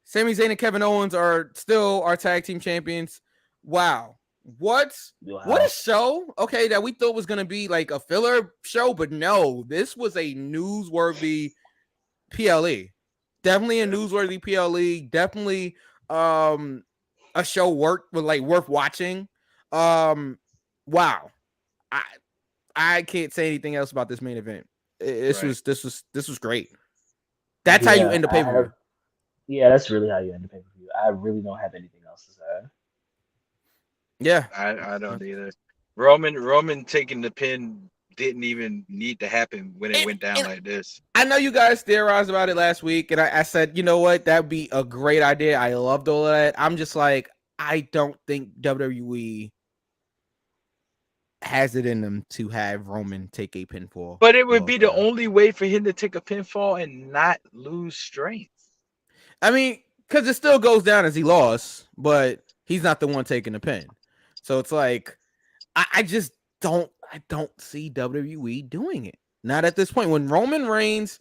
Zayn and Kevin Owens are still our tag team champions. Wow. What a show. Okay, that we thought was gonna be like a filler show, but no, this was a newsworthy PLE. Definitely a newsworthy PLE. Definitely a show worth watching. Wow. I can't say anything else about this main event. This was great. That's how you end the pay-per-view. Yeah, that's really how you end the pay-per-view. I really don't have anything else to say. Yeah, I don't either. Roman taking the pin didn't even need to happen when it went down like this. I know you guys theorized about it last week, and I said, you know what, that'd be a great idea. I loved all of that. I'm just like, I don't think WWE has it in them to have Roman take a pinfall. But it would be the only way for him to take a pinfall and not lose strength. I mean, because it still goes down as he lost, but he's not the one taking the pin. So it's like, I just don't see WWE doing it. Not at this point. When Roman Reigns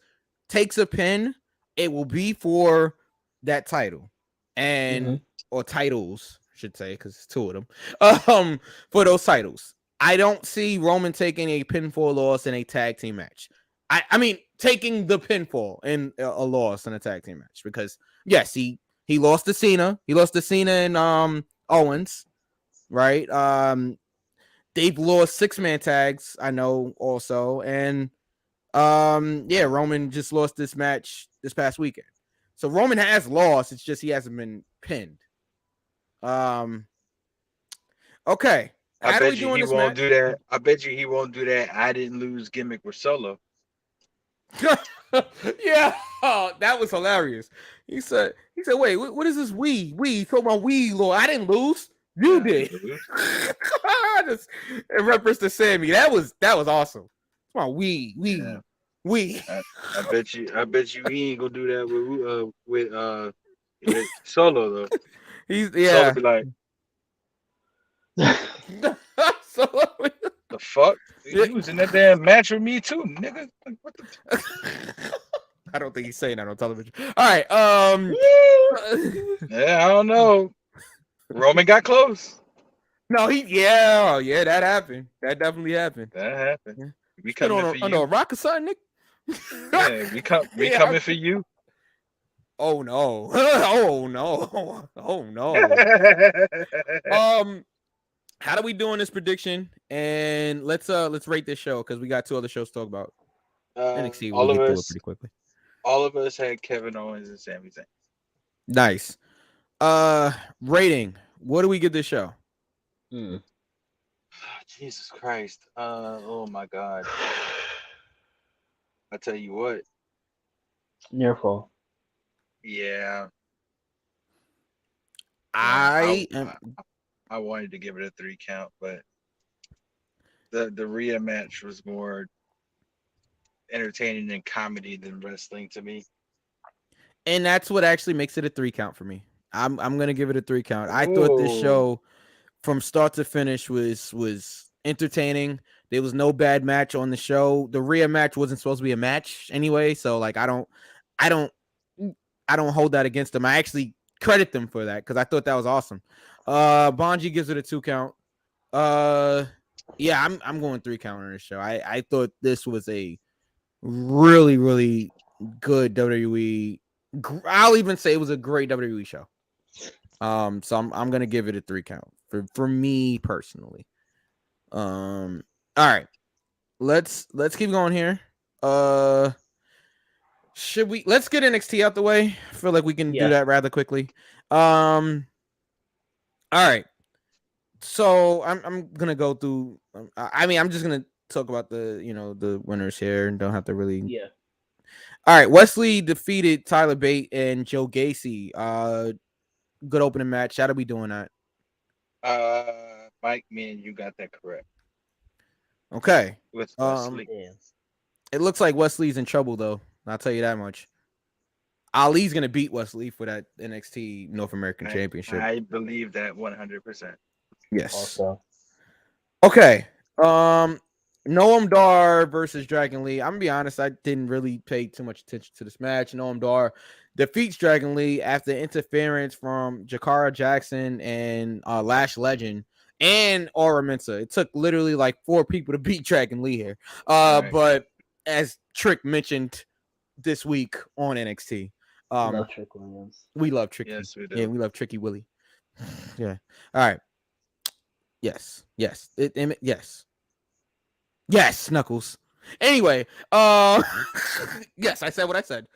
takes a pin, it will be for that title. And or titles, I should say, because it's two of them. For those titles. I don't see Roman taking a pinfall loss in a tag team match. I mean, taking the pinfall in a loss in a tag team match, because yes, he lost to Cena. He lost to Cena and Owens, right? They've lost 6-man tags, I know also, and Roman just lost this match this past weekend. So Roman has lost. It's just he hasn't been pinned. Okay. I bet you he won't do that. I bet you he won't do that. I didn't lose gimmick with Solo. Yeah, that was hilarious. He said, wait, what is this? We talking about we, Lord. I didn't lose. You did. In reference to Sammy. That was awesome. Come on, we. Yeah. I bet you he ain't gonna do that with Solo though. He's Solo be like, So the fuck? Yeah. You was in that damn match with me too, nigga. Like, what the I don't think he's saying that on television. All right. Yeah, I don't know. Roman got close. No, yeah, that happened. That definitely happened. That happened. Yeah. We Spit coming for on a you. rock or something, Nick. Yeah, we coming for you. Oh no. Oh no. Oh no. How do we do on this prediction? And let's rate this show because we got 2 other shows to talk about. NXT, we'll get through it pretty quickly. All of us had Kevin Owens and Sami Zayn. Nice. Rating. What do we give this show? Jesus Christ. Oh my God. I tell you what. Near fall. Yeah. I wanted to give it a 3 count, but the Rhea match was more entertaining and comedy than wrestling to me. And that's what actually makes it a 3 count for me. I'm gonna give it a 3 count. I thought this show from start to finish was entertaining. There was no bad match on the show. The Rhea match wasn't supposed to be a match anyway, so like I don't hold that against them. I actually credit them for that because I thought that was awesome. Bonji gives it a 2 count. Yeah, I'm going 3 count on this show. I thought this was a really, really good WWE. I'll even say it was a great WWE show. So I'm gonna give it a 3 count for me personally. All right, let's keep going here. Should we? Let's get NXT out the way. I feel like we can do that rather quickly. All right. So I'm gonna go through. I'm just gonna talk about the winners here and don't have to really. Yeah. All right. Wesley defeated Tyler Bate and Joe Gacy. Good opening match. How are we doing that? Mike, me and you got that correct. Okay. With Wesley. It looks like Wesley's in trouble though. I'll tell you that much. Ali's gonna beat Wesley for that NXT North American Championship. I believe that 100%. Yes. Also. Okay. Noam Dar versus Dragon Lee. I'm gonna be honest, I didn't really pay too much attention to this match. Noam Dar defeats Dragon Lee after interference from Jakara Jackson and Lash Legend and Aura Mensa. It took literally like 4 people to beat Dragon Lee here. But as Trick mentioned this week on NXT, love Trick Williams. We love Tricky. Yes, we do. Yeah, we love Tricky Willie. Yeah. All right. Yes. Yes. Yes, Knuckles. Anyway, yes, I said what I said.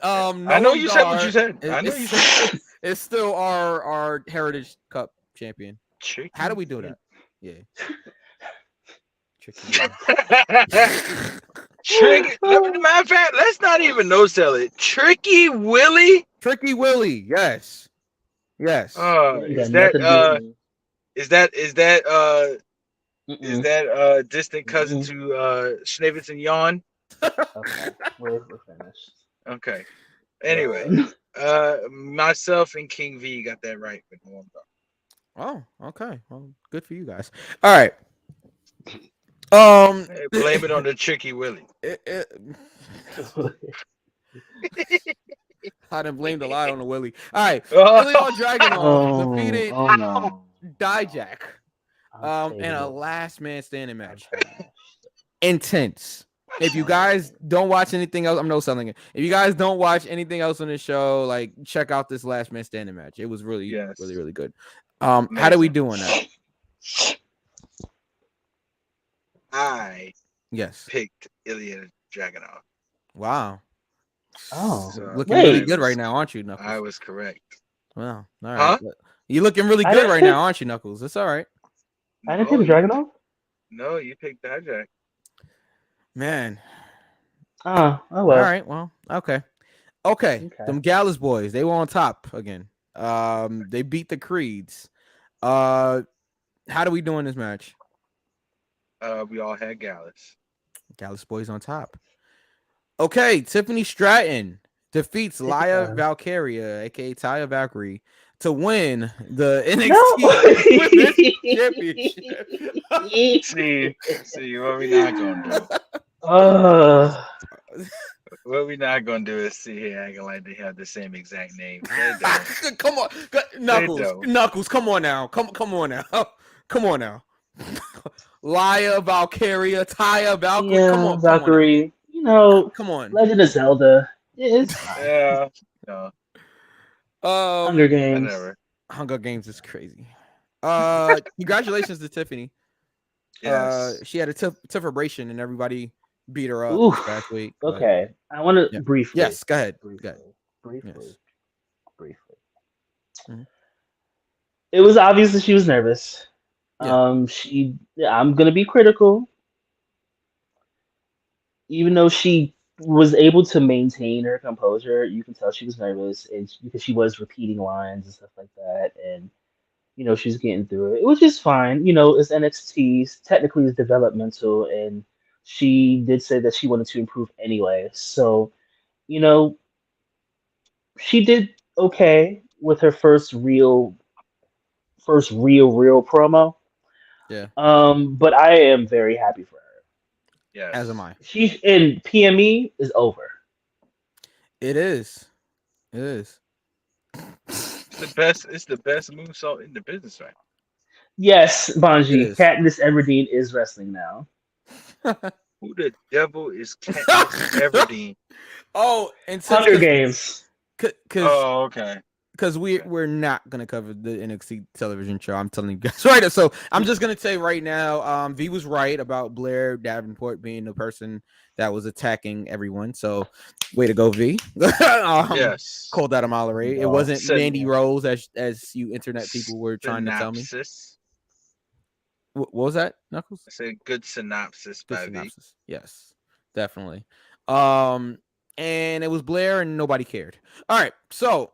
I know you said what you said. I know you said it's still our Heritage Cup champion. Tricky. How do we do that? Yeah. Tricky. Matter of fact, let's not even no sell it. Tricky Willie. Tricky Willie. Yes. Yes. Is that distant cousin to Schnavitz and Yawn? Okay, we're finished. Okay. Anyway, myself and King V got that right with Noam Dar. Oh, okay. Well, good for you guys. All right. Hey, blame it on the Tricky Willie. I done blamed a lot on the Willie. All right. Ilya Dragunov defeated Dijak. In a last man standing match. Intense. If you guys don't watch anything else, I'm no selling it. If you guys don't watch anything else on this show, like check out this last man standing match. It was really, really, really good. How do we do on that? I Yes. picked Ilya Dragunov. Wow. Oh, So, looking really good right now, aren't you, Knuckles? I was correct. Wow. All right. Huh? You're looking really good right now, aren't you, Knuckles? It's all right. I didn't pick Dragunov? No, you picked Dijak. Man. Oh well. All right. Well, okay. Them Gallus boys, they were on top again. They beat the Creeds. How do we do in this match? We all had Gallus. Gallus boys on top. Okay, Tiffany Stratton defeats Take your Laya time. Valkyria, aka Taya Valkyrie, to win the No. NXT Women's Championship. See, what we not gonna do? uh, What we not gonna do is sit here acting like they have the same exact name. They don't. Come on, They Knuckles, don't. Knuckles, come on now, come on now, come on now. Laya Valkyria, Taya Valkyrie, yeah, come on now. Valkyrie. You know, Come on. Legend of Zelda. It's fine. Yeah. No. Hunger Games. Whatever. Hunger Games is crazy. Congratulations to Tiffany. Yes. She had a tough vibration and everybody beat her up Oof. this past week. but- Okay, I want to Yeah. briefly. Yes, go ahead. Briefly. Go ahead. Briefly. Yes. Briefly. Mhm. It was obvious that she was nervous. Yeah. I'm gonna be critical, even though she was able to maintain her composure. You can tell she was nervous, and because she was repeating lines and stuff like that, and she's getting through it. It was just fine. It's NXT. Technically, it's developmental, and she did say that she wanted to improve anyway. So, you know, she did okay with her first real promo. Yeah. But I am very happy for her. Yes. As am I. She's in PME is over. It is. It is. It's the best moonsault in the business, right? Yes, It Banji. is. Katniss Everdeen is wrestling now. Who the devil is Katniss Everdeen? Oh, and Hunger Games. because Oh, okay. we're not gonna cover the NXT television show. I'm telling you guys right. So I'm just gonna say right now, V was right about Blair Davenport being the person that was attacking everyone. So way to go, V. Yes. Called that a mile away. It No. wasn't Said- Mandy Rose as you internet people were trying to tell me. Synopsis. What was that, Knuckles? I said good synopsis Good by synopsis. Yes, definitely. And it was Blair, and nobody cared. All right, so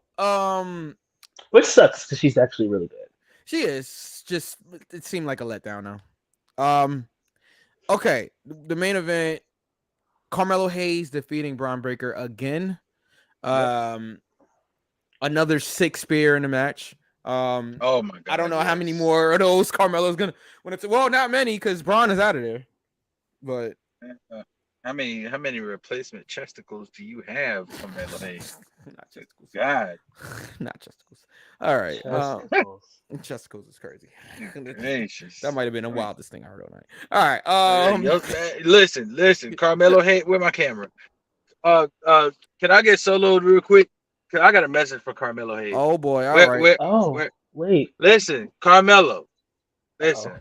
Which sucks because she's actually really good. she is just. It seemed like a letdown now. Okay, the main event: Carmelo Hayes defeating Braun Breaker again. Another 6 spear in the match. Oh my god. I don't know how many more of those Carmelo's gonna. Well, not many because Braun is out of there. But How many replacement chesticles do you have, Carmelo Hayes? not chesticles. God. Not chesticles. All right. Chesticles. Chesticles is crazy. Gracious. That might have been the wildest thing I heard all night. All right. Listen, Carmelo Hayes, where my camera? Can I get soloed real quick? 'Cause I got a message for Carmelo Hayes. Oh boy. All right. Wait. Listen, Carmelo. Listen,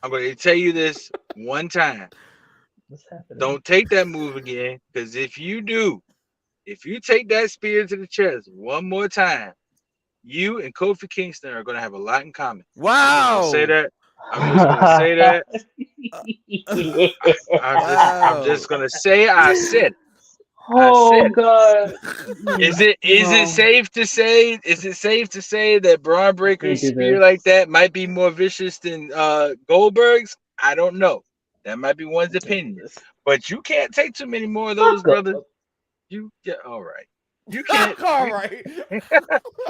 I'm going to tell you this one time. What's happening? Don't take that move again, because if you take that spear to the chest one more time, you and Kofi Kingston are going to have a lot in common. Wow. I'm just gonna say that. I'm just gonna say I said. God. Is it safe to say? Is it safe to say that Braun Breaker's spear like that might be more vicious than Goldberg's? I don't know. That might be one's opinion. But you can't take too many more of those, brother. All right. You can't. All right.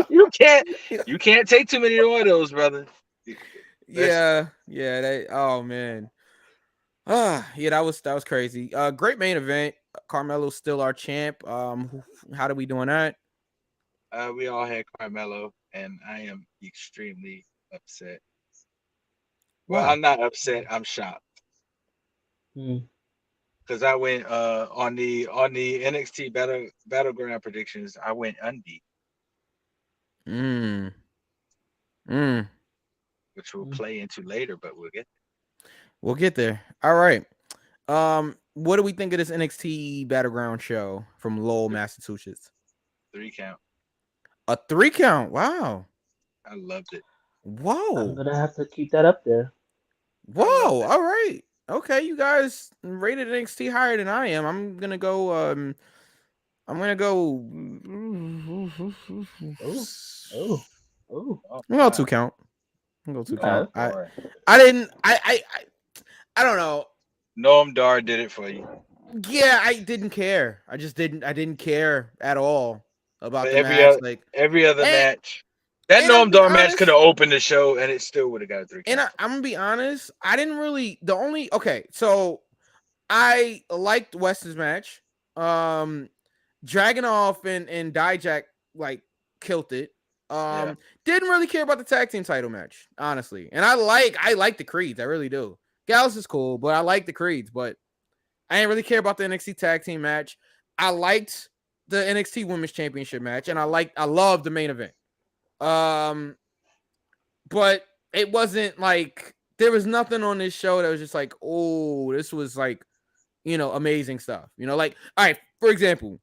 You can't take too many more of those, brother. Yeah. Oh man. Yeah, that was crazy. Great main event. Carmelo's still our champ. How do we doing that? We all had Carmelo, and I am extremely upset. Well, Why? I'm not upset. I'm shocked because I went on the NXT battleground predictions. I went undie, which we'll play into later, but we'll get there. All right. What do we think of this NXT battleground show from Lowell, Massachusetts? 3 count. A 3 count. Wow. I loved it. Whoa. I'm gonna have to keep that up there. Whoa. All right. Okay, you guys rated NXT higher than I am. I'm gonna go. I'm gonna go 2 count. I'm gonna go 2 count. I don't know. Noam Dar did it for you. Yeah, I didn't care. I didn't care at all about But the match. every other and, match, that and I'm Noam be Dar match honest, could have opened the show, and it still would have got a 3 and count. I'm gonna be honest. I didn't really. So I liked Weston's match. Dragunov and Dijak like killed it. Didn't really care about the tag team title match, honestly. And I like the Creeds, I really do. Gallus is cool, but I like the Creeds, but I didn't really care about the NXT tag team match. I liked the NXT Women's Championship match, and I loved the main event. But it wasn't like there was nothing on this show that was just like, oh, this was like, amazing stuff. Like, all right, for example,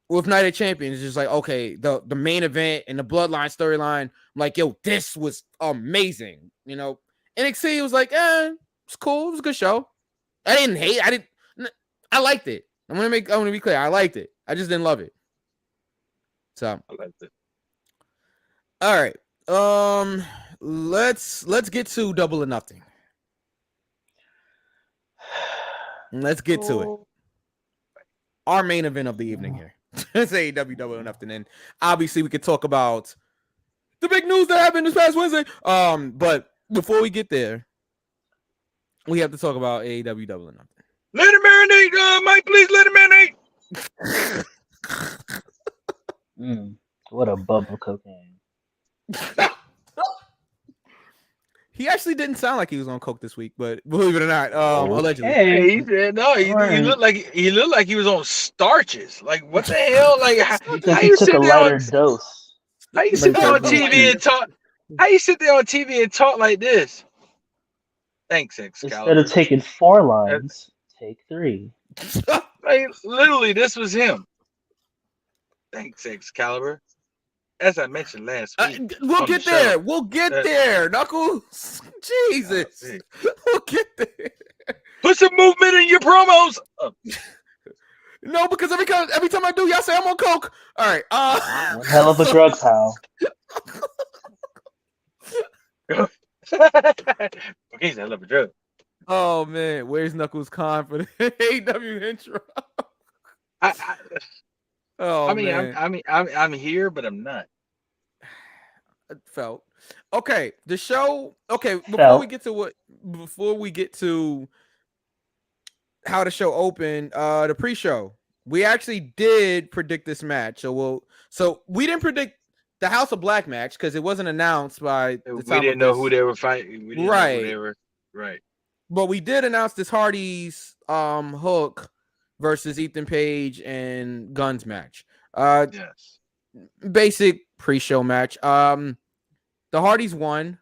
with Night of Champions, it's just like, okay, the main event and the Bloodline storyline, I'm like, yo, this was amazing. NXT was like, it's cool. It was a good show. I liked it. I want to be clear. I liked it. I just didn't love it. So I liked it. All right. Let's get to Double or Nothing. Let's get to it. Our main event of the evening here. It's AEW Double or Nothing. And obviously we could talk about the big news that happened this past Wednesday. But before we get there, we have to talk about AEW Double or Nothing. Let it marinate, Mike. Please let it marinate. What a bubble cocaine. He actually didn't sound like he was on coke this week, but believe it or not, allegedly. Hey, he said no. He looked like he was on starches. Like what the hell? Like because he took a lighter dose. How you sit there on TV and talk? How you sit there on TV and talk like this? Thanks, Excalibur. Instead of taking 4 lines, take 3. Like literally, this was him. Thanks, Excalibur. As I mentioned last week, we'll get there. We'll get there, Knuckles. Jesus, we'll get there. Put some movement in your promos. No, because every time I do, y'all say I'm on coke. All right. One hell of a drug, pal. Okay, I love a drug. Oh man, where's Knuckles Khan for the AEW intro? I'm here, but I'm not. Felt okay. The show. Okay, before we get to how the show opened, the pre-show, we actually did predict this match. So we didn't predict the House of Black match because it wasn't announced by the time we didn't know who they were fighting. We didn't know who they were. Right. But we did announce this Hardy's Hook versus Ethan Page and Guns match. Yes. Basic pre-show match. The Hardys won.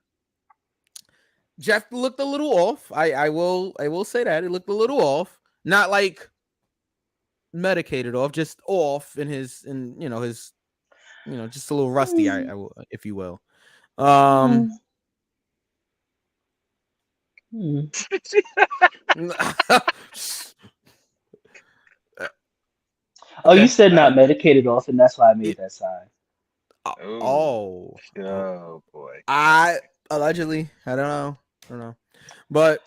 Jeff looked a little off. I will say that it looked a little off. Not like medicated off, just off in his just a little rusty. I will, if you will. Oh, you said not medicated off, and that's why I made that sign. Oh boy. Allegedly, I don't know, but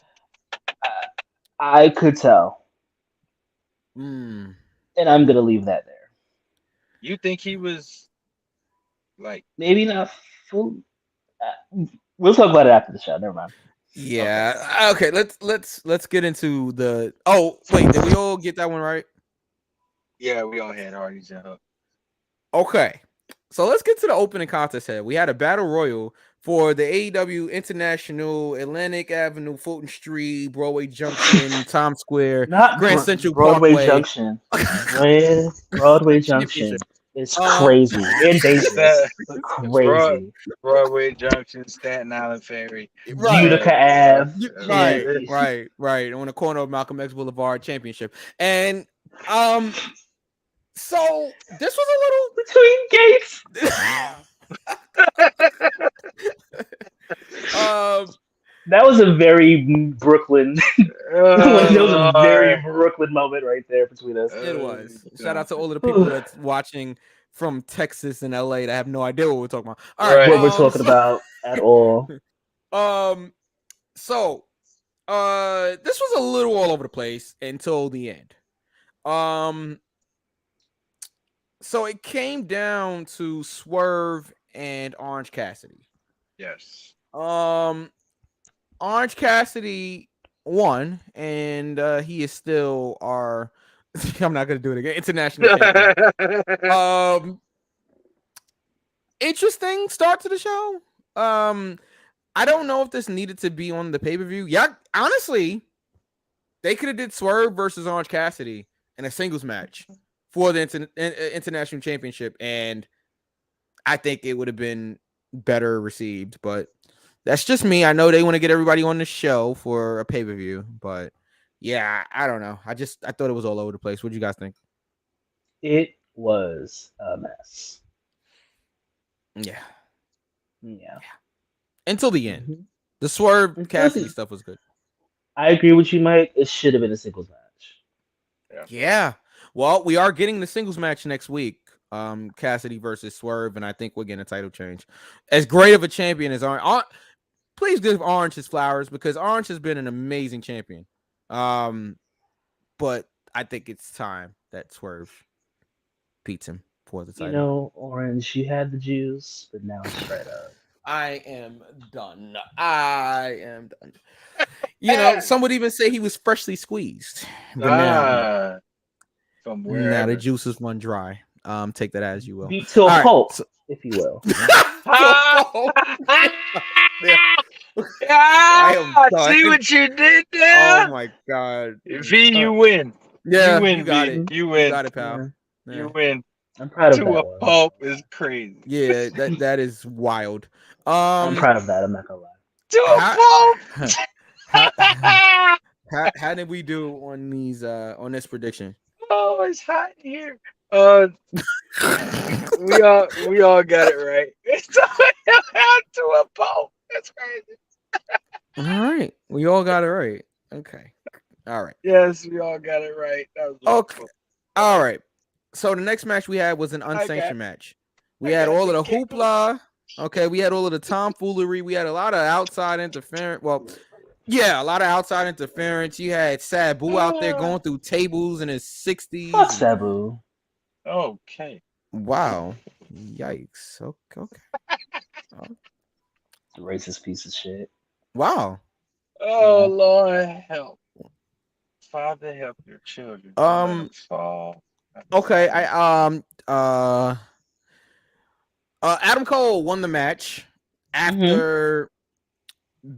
I could tell, and I'm gonna leave that there. You think he was like maybe not full? We'll talk about it after the show. Never mind. Yeah. Okay. Let's get into the. Oh wait, did we all get that one right? Yeah, we all had Hardy's and Hook. Okay. So let's get to the opening contest here. We had a battle royal for the AEW International Atlantic Avenue, Fulton Street, Broadway Junction, Times Square, Grand Central Broadway Parkway. Junction. Broadway Junction. It's crazy and dangerous. Crazy. Broadway Junction, Staten Island Ferry, Utica Ave. Right. On the corner of Malcolm X Boulevard, Championship, and so this was a little between gates. That was a very Brooklyn. That was a very Brooklyn moment right there between us. It was. Shout out to all of the people that's watching from Texas and LA that have no idea what we're talking about. All right, what we're talking about at all. So, this was a little all over the place until the end. So it came down to Swerve and Orange Cassidy. Yes. Orange Cassidy won, and he is still our. I'm not gonna do it again. International champion. Interesting start to the show. I don't know if this needed to be on the pay-per-view. Yeah, honestly, they could have did Swerve versus Orange Cassidy in a singles match for the international championship, and I think it would have been better received. But that's just me. I know they want to get everybody on the show for a pay-per-view, but yeah, I don't know. I thought it was all over the place. What do you guys think? It was a mess. Yeah. Yeah. Until the end. Mm-hmm. The Swerve Cassidy stuff was good. I agree with you, Mike. It should have been a singles match. Yeah. Well, we are getting the singles match next week. Cassidy versus Swerve, and I think we're getting a title change. As great of a champion as Orange, please give Orange his flowers, because Orange has been an amazing champion. But I think it's time that Swerve beats him for the title. You know, Orange, you had the juice, but now it's right up. I am done. You know, some would even say he was freshly squeezed. But now, from where? Now the juices run dry. Take that as you will. Beat to a pulp, if you will. See what you did there? Oh my god. V, you win. Yeah, you win. You got v. it. You win. You got it, pal. Yeah. You win. I'm proud of that. To a pulp is crazy. Yeah, that is wild. I'm proud of that. I'm not gonna lie. To a pulp. How did we do on these on this prediction? Oh, it's hot in here. We all got it right. It's to a pulp. That's crazy. All right, we all got it right. Okay. All right. Yes, we all got it right. Okay. Cool. All right. So the next match we had was an unsanctioned match. We had all of the hoopla. Okay, we had all of the tomfoolery. We had a lot of outside interference. Well, yeah, a lot of outside interference. You had Sabu out there going through tables in his 60s. Fuck Sabu. Okay. Wow. Yikes. Okay. Racist piece of shit. Wow. Oh, Lord help. Father, help your children. Okay, Adam Cole won the match after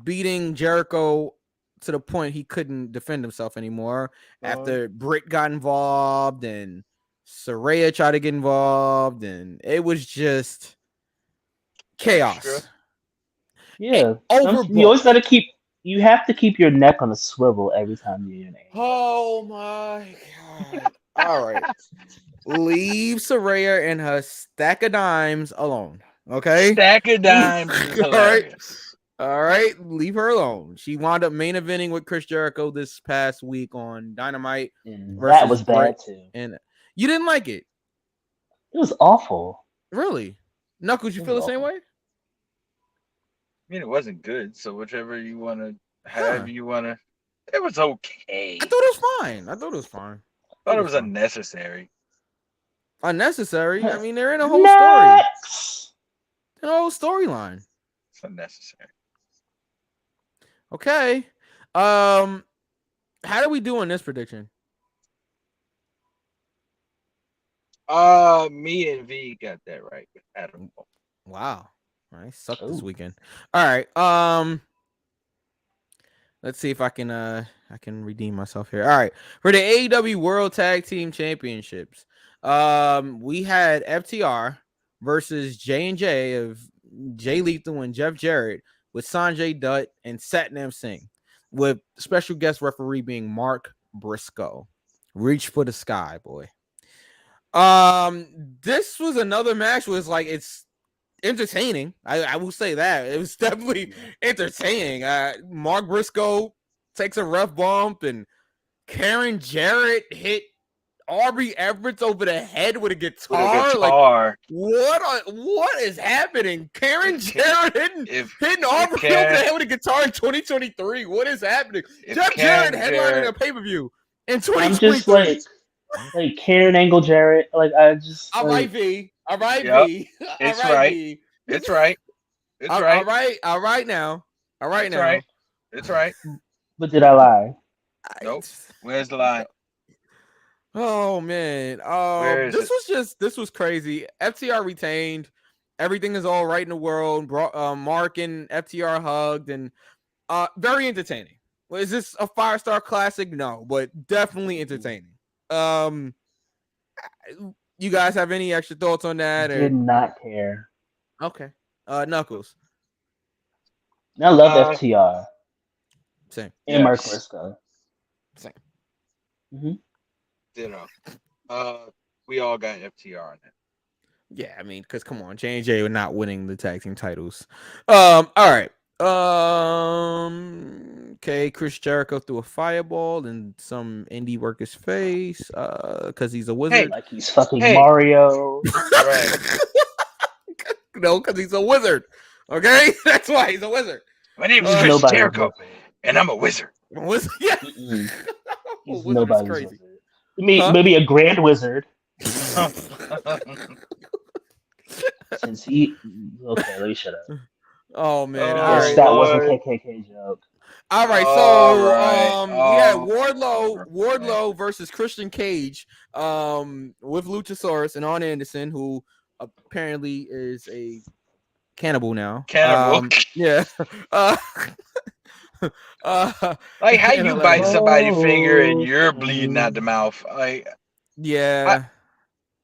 beating Jericho to the point he couldn't defend himself anymore. After Britt got involved and Saraya tried to get involved, and it was just chaos. Yeah, you always got to keep. You have to keep your neck on a swivel every time you're in. Oh my god! All right, leave Saraya and her stack of dimes alone. Okay, stack of dimes. All right, leave her alone. She wound up main eventing with Chris Jericho this past week on Dynamite. That was bad too. And you didn't like it? It was awful. Really? Knuckles, you feel the same way? I mean, it wasn't good, so whichever you want to, however you want to, it was okay. I thought it was fine. I thought it was unnecessary. Unnecessary? I mean, they're in a whole story. In a whole storyline. It's unnecessary. Okay. How do we do on this prediction? Me and V got that right with Adam. Wow. I sucked this weekend. All right. Let's see if I can redeem myself here. All right. For the AEW World Tag Team Championships, we had FTR versus J&J of Jay Lethal and Jeff Jarrett with Sanjay Dutt and Satnam Singh, with special guest referee being Mark Briscoe. Reach for the sky, boy. This was another match where it's entertaining. I will say that. It was definitely entertaining. Mark Briscoe takes a rough bump, and Karen Jarrett hit Aubrey Everett over the head with a guitar. Like, what is happening? Karen Jarrett hitting Aubrey over the head with a guitar in 2023. What is happening? Jeff Jarrett headlining a pay-per-view in 2023. Like Karen Angle Jarrett. Like I just All right, like V. All right, Yep. V. All It's right, right. V. It's right. It's All right. right. All right now. All right It's now. right. It's right. but did I lie? Nope. Where's the line? Oh man. Where is it? This was crazy. FTR retained. Everything is all right in the world. Mark and FTR hugged and very entertaining. Is this a 5-star classic? No, but definitely entertaining. You guys have any extra thoughts on that? Or Did not care. okay. Knuckles. I love FTR Same. and Mark Briscoe. Same. Ditto. We all got FTR on that. Yeah, I mean, because come on, J&J were not winning the tag team titles. All right. Okay, Chris Jericho threw a fireball in some indie worker's face because he's a wizard. Like he's fucking Mario. Right. No, because he's a wizard. Okay, that's why he's a wizard. My name is Chris Jericho, and I'm a wizard. Wizard? Yeah. He's Wizard is crazy. Wizard. Maybe a grand wizard. Since he okay, let me shut up. Oh man, that was a KKK joke. All right, so we had Wardlow versus Christian Cage with Luchasaurus and Arn Anderson, who apparently is a cannibal now. Cannibal. Yeah. Like how you bite somebody's finger and you're bleeding out the mouth. Like yeah.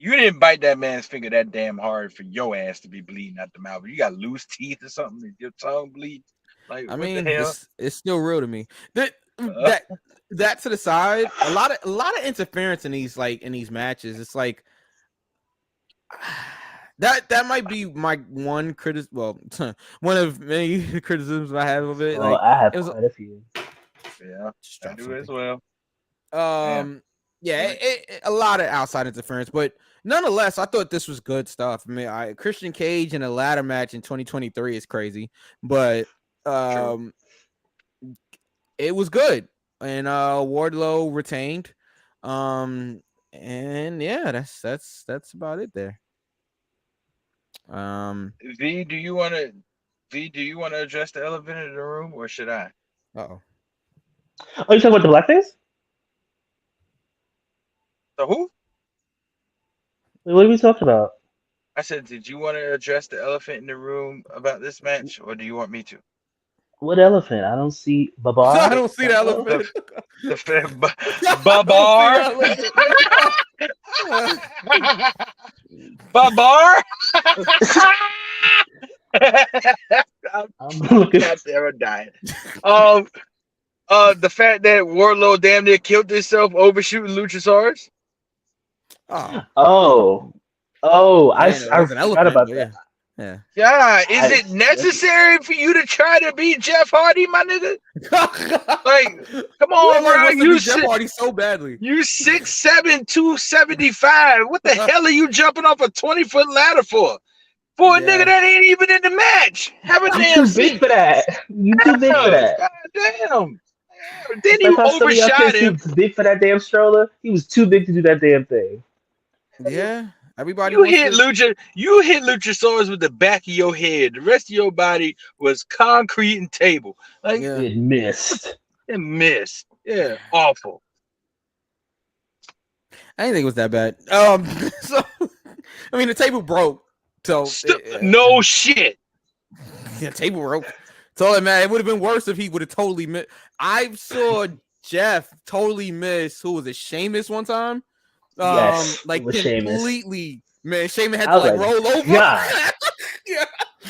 You didn't bite that man's finger that damn hard for your ass to be bleeding out the mouth. You got loose teeth or something, and your tongue bleed. Like I what mean, the hell? it's still real to me. That to the side, a lot of interference in these matches. It's like that might be my one criticism. Well, one of many criticisms I have of it. I have quite a few. Yeah, I do as well. Yeah, a lot of outside interference, but nonetheless, I thought this was good stuff. I mean, Christian Cage in a ladder match in 2023 is crazy, but it was good, and Wardlow retained, and yeah, that's about it there. V, do you want to address the elephant in the room, or should I? Oh, you talking about the blackface? The who? What are we talking about? I said, did you want to address the elephant in the room about this match, or do you want me to? What elephant? I don't see Babar. I don't see the elephant. Babar. Babar. I'm looking. They're dying. The fact that Wardlow damn near killed himself overshooting Luchasaurus. Oh, I forgot about that. Yeah. Is it necessary for you to try to beat Jeff Hardy, my nigga? Like, come on, bro. You Jeff Hardy so badly. You 6'7", 275. What the hell are you jumping off a 20-foot ladder for? For a nigga that ain't even in the match. Have a damn too big for that. You too big for that. God damn. Then you overshot him. He was big for that damn stroller. He was too big to do that damn thing. Yeah. Everybody you hit Luchasaurus with the back of your head. The rest of your body was concrete and table. Like it missed. It missed. Yeah, awful. I didn't think it was that bad. So I mean the table broke. So no shit. Yeah, table broke. So man, it would have been worse if he would have totally missed. I saw Jeff totally miss. Who was it? Sheamus one time. Yes, like completely, man. Sheamus had to roll over. Yeah,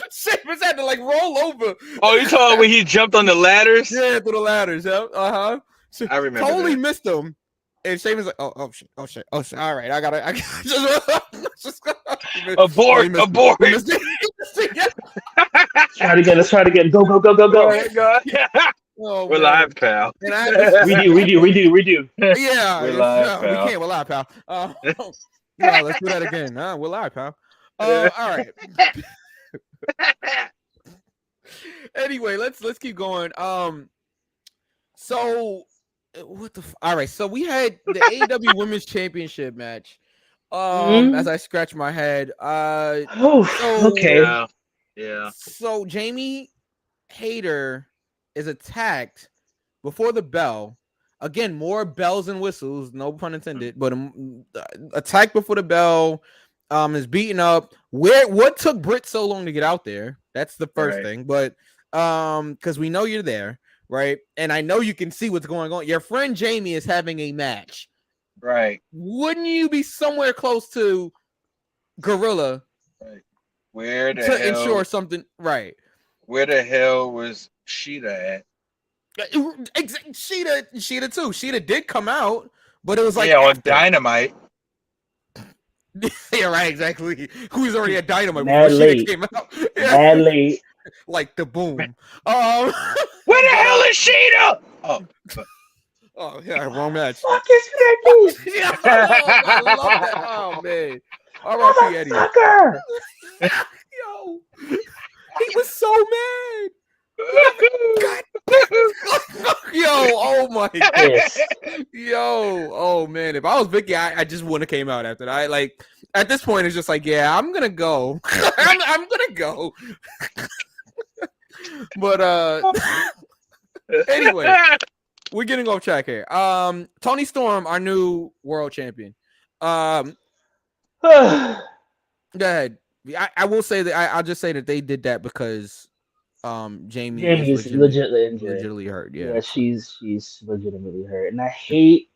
Sheamus had to roll over. Oh, you talking when he jumped on the ladders? Yeah, through the ladders. Yeah, I remember. Totally missed him. And Sheamus like, oh shit. All right, I gotta just abort. Let's try it again. Go. Oh, we're live, pal. Redo. Yeah, we're live, pal. We can't. We're live, pal. No, let's do that again. We're live, pal. All right. Anyway, let's keep going. So What the? All right, so we had the AEW Women's Championship match. As I scratch my head, Okay. Yeah. So Jamie Hayter is attacked before the bell. Again, more bells and whistles, no pun intended, but attacked before the bell. Is beaten up. What took Britt so long to get out there? That's the first thing. But because we know you're there, right? And I know you can see what's going on. Your friend Jamie is having a match. Right. Wouldn't you be somewhere close to Gorilla? Right. Where the to hell? Ensure something, right? Where the hell was Sheeta at? Sheeta too. Sheeta did come out, but it was like on Dynamite. Yeah, right, exactly. Who's already at Dynamite Mad before late. Sheeta came out? Mad late. Like the boom. Where the hell is Sheeta? Oh yeah, wrong match. Fuck is Becky? Yeah, I love that. Oh man. R.I.P. Eddie. Motherfucker! Yo, he was so mad. God. Yo, oh my god. Yo, oh man. If I was Vicky, I just wouldn't have came out after that. Like at this point, it's just like, yeah, I'm gonna go. I'm gonna go. But anyway, we're getting off track here. Tony Storm, our new world champion. Go ahead. I will say that I'll just say that they did that because Jamie is legitimately hurt. Yeah, she's legitimately hurt, and I hate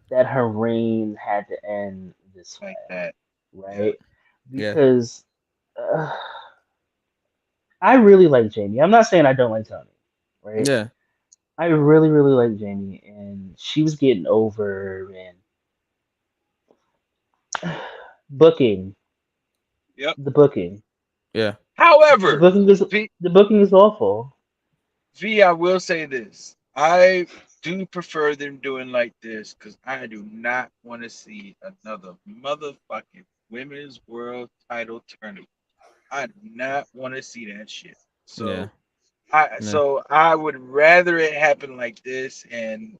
that her reign had to end this way, right? Because I really like Jamie. I'm not saying I don't like Tony, right? Yeah, I really like Jamie, and she was getting over and booking. Yep. The booking. Yeah. However, the booking is awful. V, I will say this. I do prefer them doing like this because I do not want to see another motherfucking women's world title tournament. I do not want to see that shit. So so I would rather it happen like this, and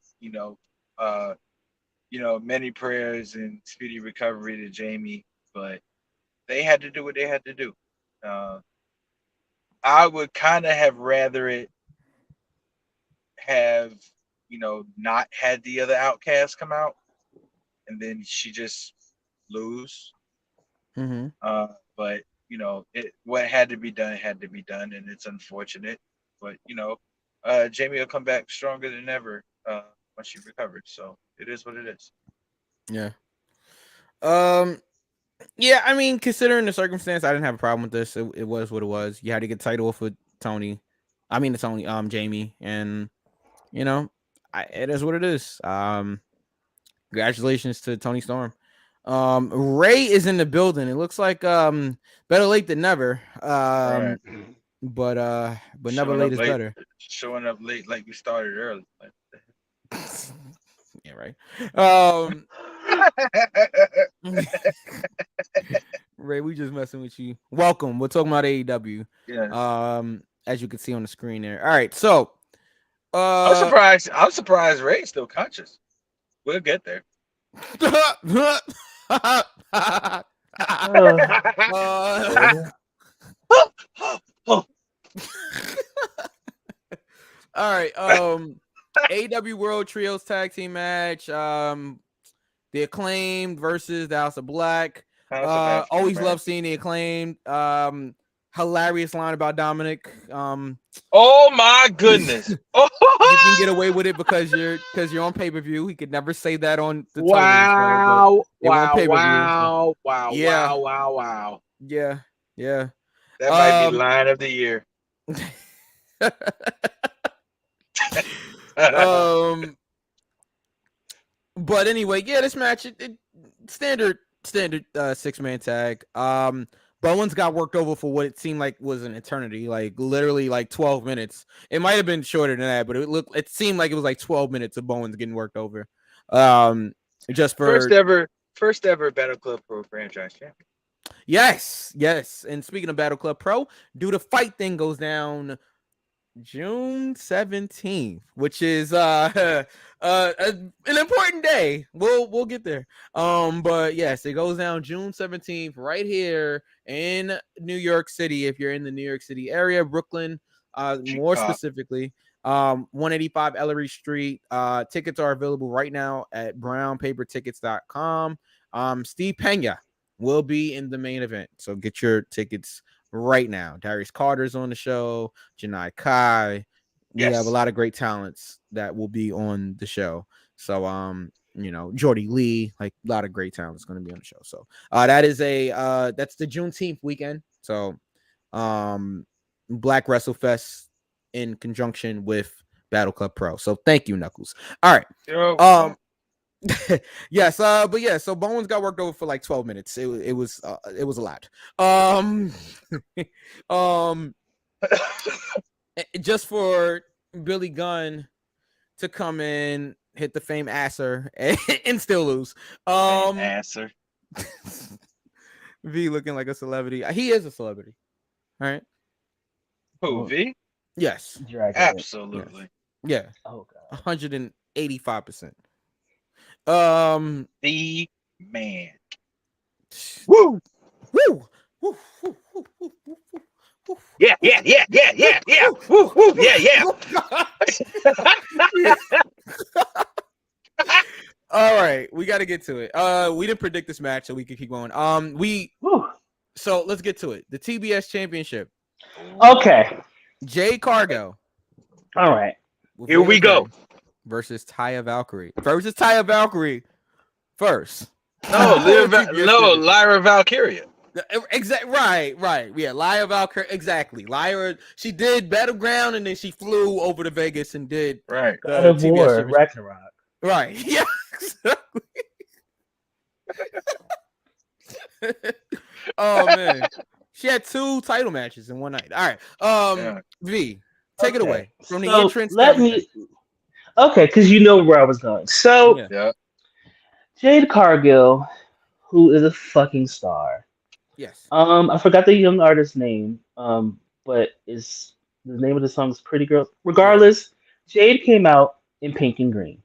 many prayers and speedy recovery to Jamie, but they had to do what they had to do. I would kind of have rather it have, not had the other outcast come out and then she just lose. Mm-hmm. But what had to be done, and it's unfortunate. But Jamie will come back stronger than ever once she recovered. So it is what it is. Yeah. Yeah, I mean, considering the circumstance, I didn't have a problem with this. It was what it was. You had to get title for Tony. I mean, it's only Jamie, and it is what it is. Congratulations to Tony Storm. Ray is in the building. It looks like better late than never. Right. But never late is better. Showing up late like we started early. Yeah, right. Ray, we just messing with you. Welcome. We're talking about AEW. Yeah. As you can see on the screen there. All right, so I'm surprised Ray's still conscious. We'll get there. All right. AEW World Trios Tag Team match. The Acclaimed versus the House of Black. Always love seeing the Acclaimed. Hilarious line about Dominic. Oh my goodness! You can get away with it because you're on pay-per-view. He could never say that on the wow. Yeah. That might be line of the year. But anyway, yeah, this match it standard 6-man tag. Bowens got worked over for what it seemed like was an eternity, like literally like 12 minutes. It might have been shorter than that, but it seemed like it was like 12 minutes of Bowens getting worked over. Just for first ever Battle Club Pro franchise champion. Yes. And speaking of Battle Club Pro, the fight thing goes down June 17th, which is an important day. We'll get there. But yes, it goes down June 17th right here in New York City. If you're in the New York City area, Brooklyn, more specifically, 185 Ellery Street. Tickets are available right now at brownpapertickets.com. Steve Pena will be in the main event, so get your tickets right now. Darius Carter's on the show, Janai Kai. We have a lot of great talents that will be on the show. So Jordy Lee, like a lot of great talents going to be on the show. So that is that's the Juneteenth weekend. So Black Wrestle Fest in conjunction with Battle Club Pro. So thank you, Knuckles. All right. Yes, but yeah, so Bones got worked over for like 12 minutes. It was a lot. Just for Billy Gunn to come in, hit the fame asser and still lose. Asser. V looking like a celebrity. He is a celebrity. All right. Who, V? Yes. Absolutely. Yes. Yeah. Oh god. 185%. The man. Woo! Woo! Woo! Woo! Woo! Woo! Woo! Yeah. Woo, woo, yeah. All right, we got to get to it. We didn't predict this match, so we can keep going. So let's get to it. The TBS Championship. Okay. Jade Cargill. All right. Here we go. Versus Taya Valkyrie. First. No, Lyra Valkyria. Right. Yeah, Lyra Valkyrie. Exactly. Lyra. She did Battleground, and then she flew over to Vegas and did right. God of War, Ragnarok. Right. Yeah. Exactly. Oh man, she had 2 title matches in one night. All right. V, take it away from the entrance. Okay, because you know where I was going. So, Jade Cargill, who is a fucking star. Yes. I forgot the young artist's name. But the name of the song is Pretty Girl. Regardless, Jade came out in pink and green.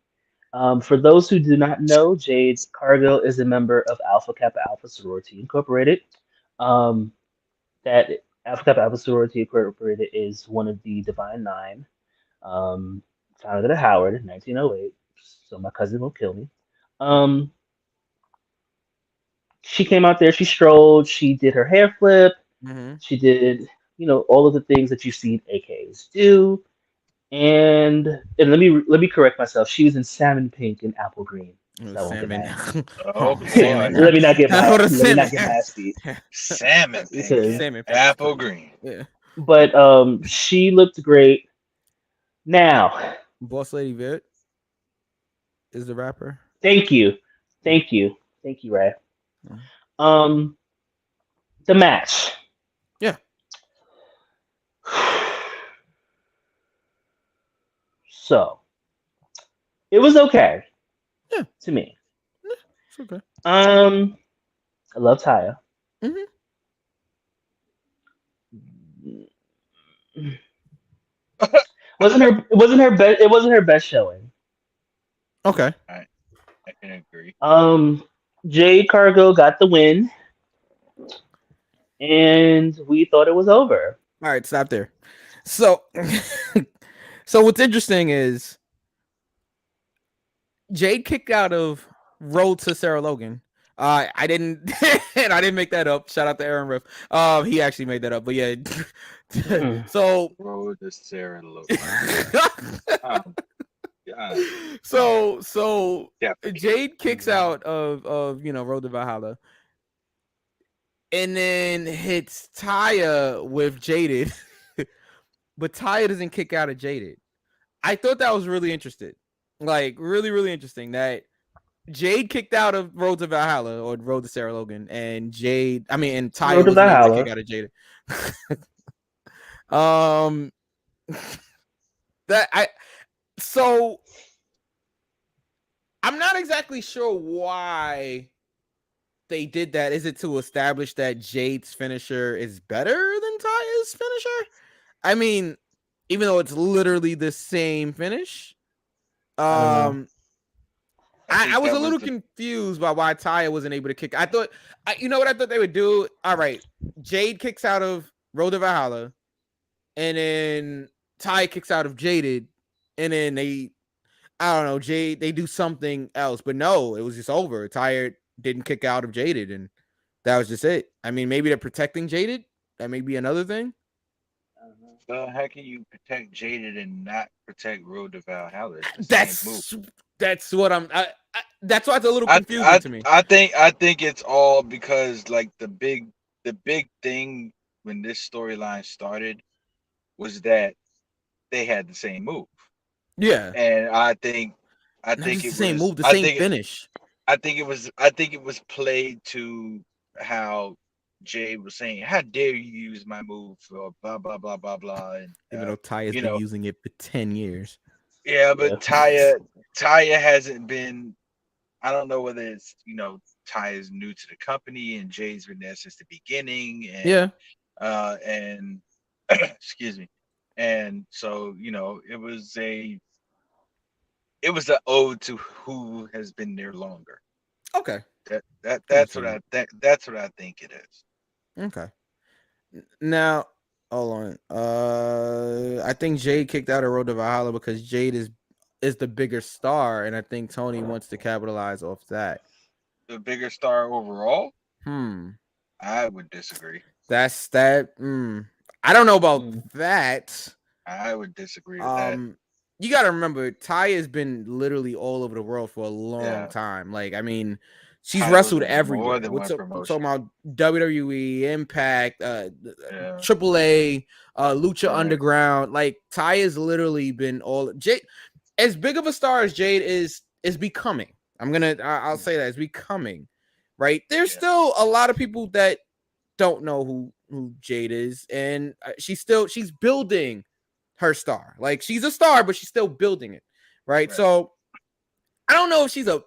For those who do not know, Jade Cargill is a member of Alpha Kappa Alpha Sorority Incorporated. That Alpha Kappa Alpha Sorority Incorporated is one of the Divine Nine, founded at Howard in 1908. So my cousin will kill me. She came out there. She strolled. She did her hair flip. Mm-hmm. She did, all of the things that you've seen AKs do. And let me correct myself. She was in salmon pink and apple green. Salmon. Salmon. Let me not get nasty. Salmon pink. Salmon pink. Apple green. Yeah. But she looked great. Now, Boss Lady Vid is the rapper. Thank you, Ray. The match. Yeah. So, it was okay. Yeah. To me. Yeah, it's okay. I love Taya. Mm-hmm. It wasn't her best showing. Okay. I can agree. Jade Cargill got the win. And we thought it was over. All right, stop there. So what's interesting is Jade kicked out of Road to Sarah Logan. I didn't make that up. Shout out to Aaron Riff. He actually made that up, but yeah. So Road to Sarah Logan. So Jade kicks out of Road to Valhalla. And then hits Taya with Jaded, but Taya doesn't kick out of Jaded. I thought that was really interesting, like really, really interesting that Jade kicked out of Road to Valhalla or Road to Sarah Logan, and Taya was able to kick out of Jaded. So I'm not exactly sure why they did that. Is it to establish that Jade's finisher is better than Taya's finisher? I mean, even though it's literally the same finish. I don't I was that a little the- confused by why Taya wasn't able to kick. I thought, you know what I thought they would do? All right, Jade kicks out of Road to Valhalla, and then Taya kicks out of Jaded, and then I don't know, Jade, they do something else. But no, it was just over. Taya didn't kick out of Jaded, and that was just it. I mean, maybe they're protecting Jaded. That may be another thing. So how can you protect Jaded and not protect Road to Valhalla? It's the same move. That's what that's why it's a little confusing to me. I think it's all because like the big thing when this storyline started was that they had the same move. Yeah, And I think not just it the same was move, the I same think finish. I think it was played to how Jade was saying, "How dare you use my move for blah blah blah blah blah." And Even though Taya's been using it for 10 years. Yeah, but Taya hasn't been. I don't know whether it's Taya's new to the company and Jade's been there since the beginning. And, and excuse me, and so it was an ode to who has been there longer. Okay. That's what I think it is. Okay. Now, hold on. I think Jade kicked out of Road to Valhalla because Jade is the bigger star, and I think Tony wants to capitalize off that. The bigger star overall? I would disagree. That's that. I don't know about that. I would disagree with that. You got to remember, Taya has been literally all over the world for a long time. Like, I mean, she's wrestled everywhere. We're talking about WWE, Impact, AAA, Lucha Underground. Like, Taya's literally been all. Jade, as big of a star as Jade is becoming. I'll say that, it's becoming. Right? There's still a lot of people that don't know who Jade is, and she's building her star. Like, she's a star, but she's still building it, right? So I don't know if she's I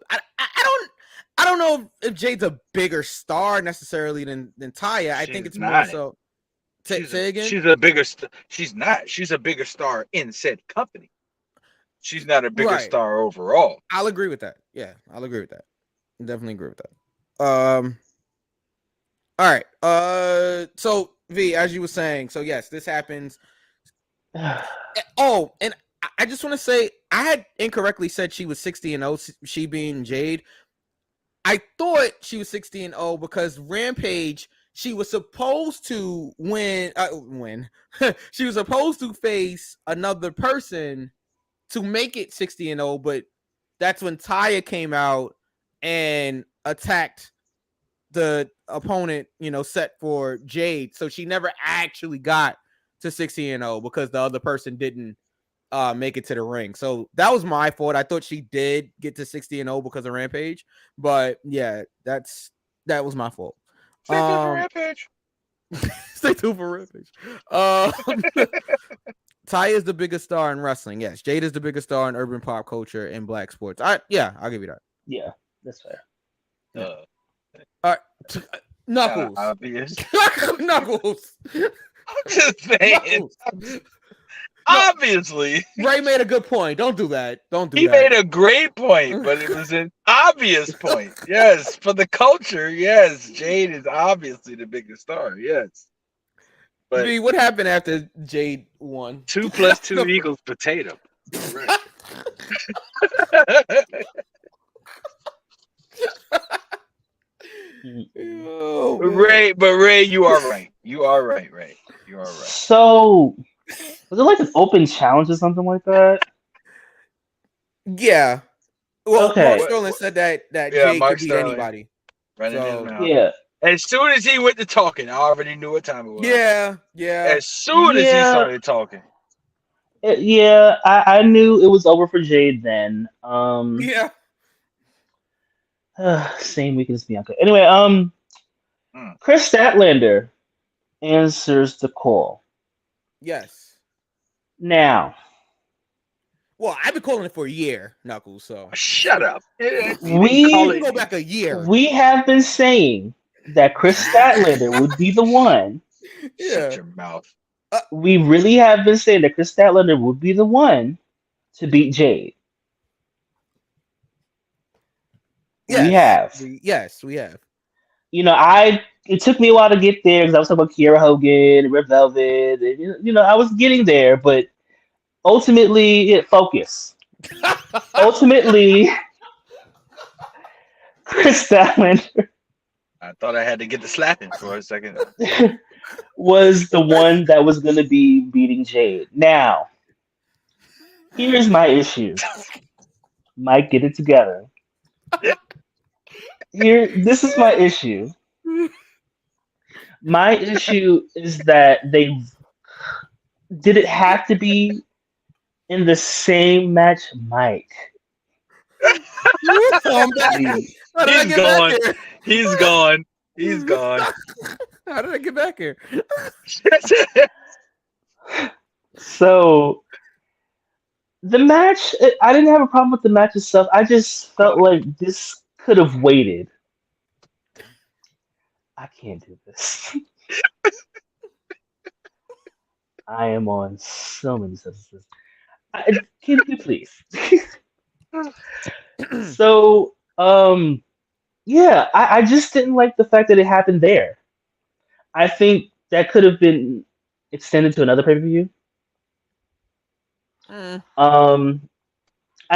don't know if Jade's a bigger star necessarily than Taya. I think it's more so. Say again. She's a bigger. She's not. She's a bigger star in said company. She's not a bigger star overall. I'll agree with that. Yeah, I'll agree with that. Definitely agree with that. All right. So V, as you were saying, so yes, this happens. Oh, and I just want to say I had incorrectly said she was 60-0, she being Jade. I thought she was 60-0 because Rampage, she was supposed to win. She was supposed to face another person to make it 60-0, but that's when Taya came out and attacked the opponent, set for Jade. So she never actually got to 60-0 because the other person didn't make it to the ring. So that was my fault. I thought she did get to 60-0 because of Rampage, but yeah, that was my fault. Stay tuned for Rampage. Stay tuned for Rampage. Taya is the biggest star in wrestling. Yes, Jade is the biggest star in urban pop culture and black sports. I'll give you that. Yeah, that's fair. All right, Knuckles. Obvious. Knuckles. I'm just saying. Obviously. Ray made a good point. Don't do that. He made a great point, but it was an obvious point. Yes, for the culture, yes. Jade is obviously the biggest star, yes. But V, what happened after Jade won? 2 + 2 equals potato. Right. Ray, you are right. You are right, Ray. You are right. So, was it like an open challenge or something like that? Yeah. Well, okay. Mark Sterling said that Jade could beat anybody. Yeah. As soon as he went to talking, I already knew what time it was. Yeah. As soon as he started talking. I knew it was over for Jade then. Yeah. Same week as Bianca. Anyway, Chris Statlander answers the call. Yes. Now. Well, I've been calling it for a year, Knuckles. So shut up. We go back a year. We have been saying that Chris Statlander would be the one. Shut your mouth. we really have been saying that Chris Statlander would be the one to beat Jade. We have. Yes, we have. You know, it took me a while to get there because I was talking about Kiera Hogan, Red Velvet. And, you know, I was getting there, but ultimately, focus. Ultimately, Chris Statlander I thought I had to get the slapping for a second. was the one that was going to be beating Jade. Now, here's my issue. Mike, get it together. This is my issue. My issue is that they did it have to be in the same match, Mike. Please. How did I get gone. back here? He's gone. He's gone. How did I get back here? So the match, I didn't have a problem with the match itself. I just felt like this could have waited. I can't do this. I am on so many substances. Can you please? So, yeah, I just didn't like the fact that it happened there. I think that could have been extended to another pay-per-view. I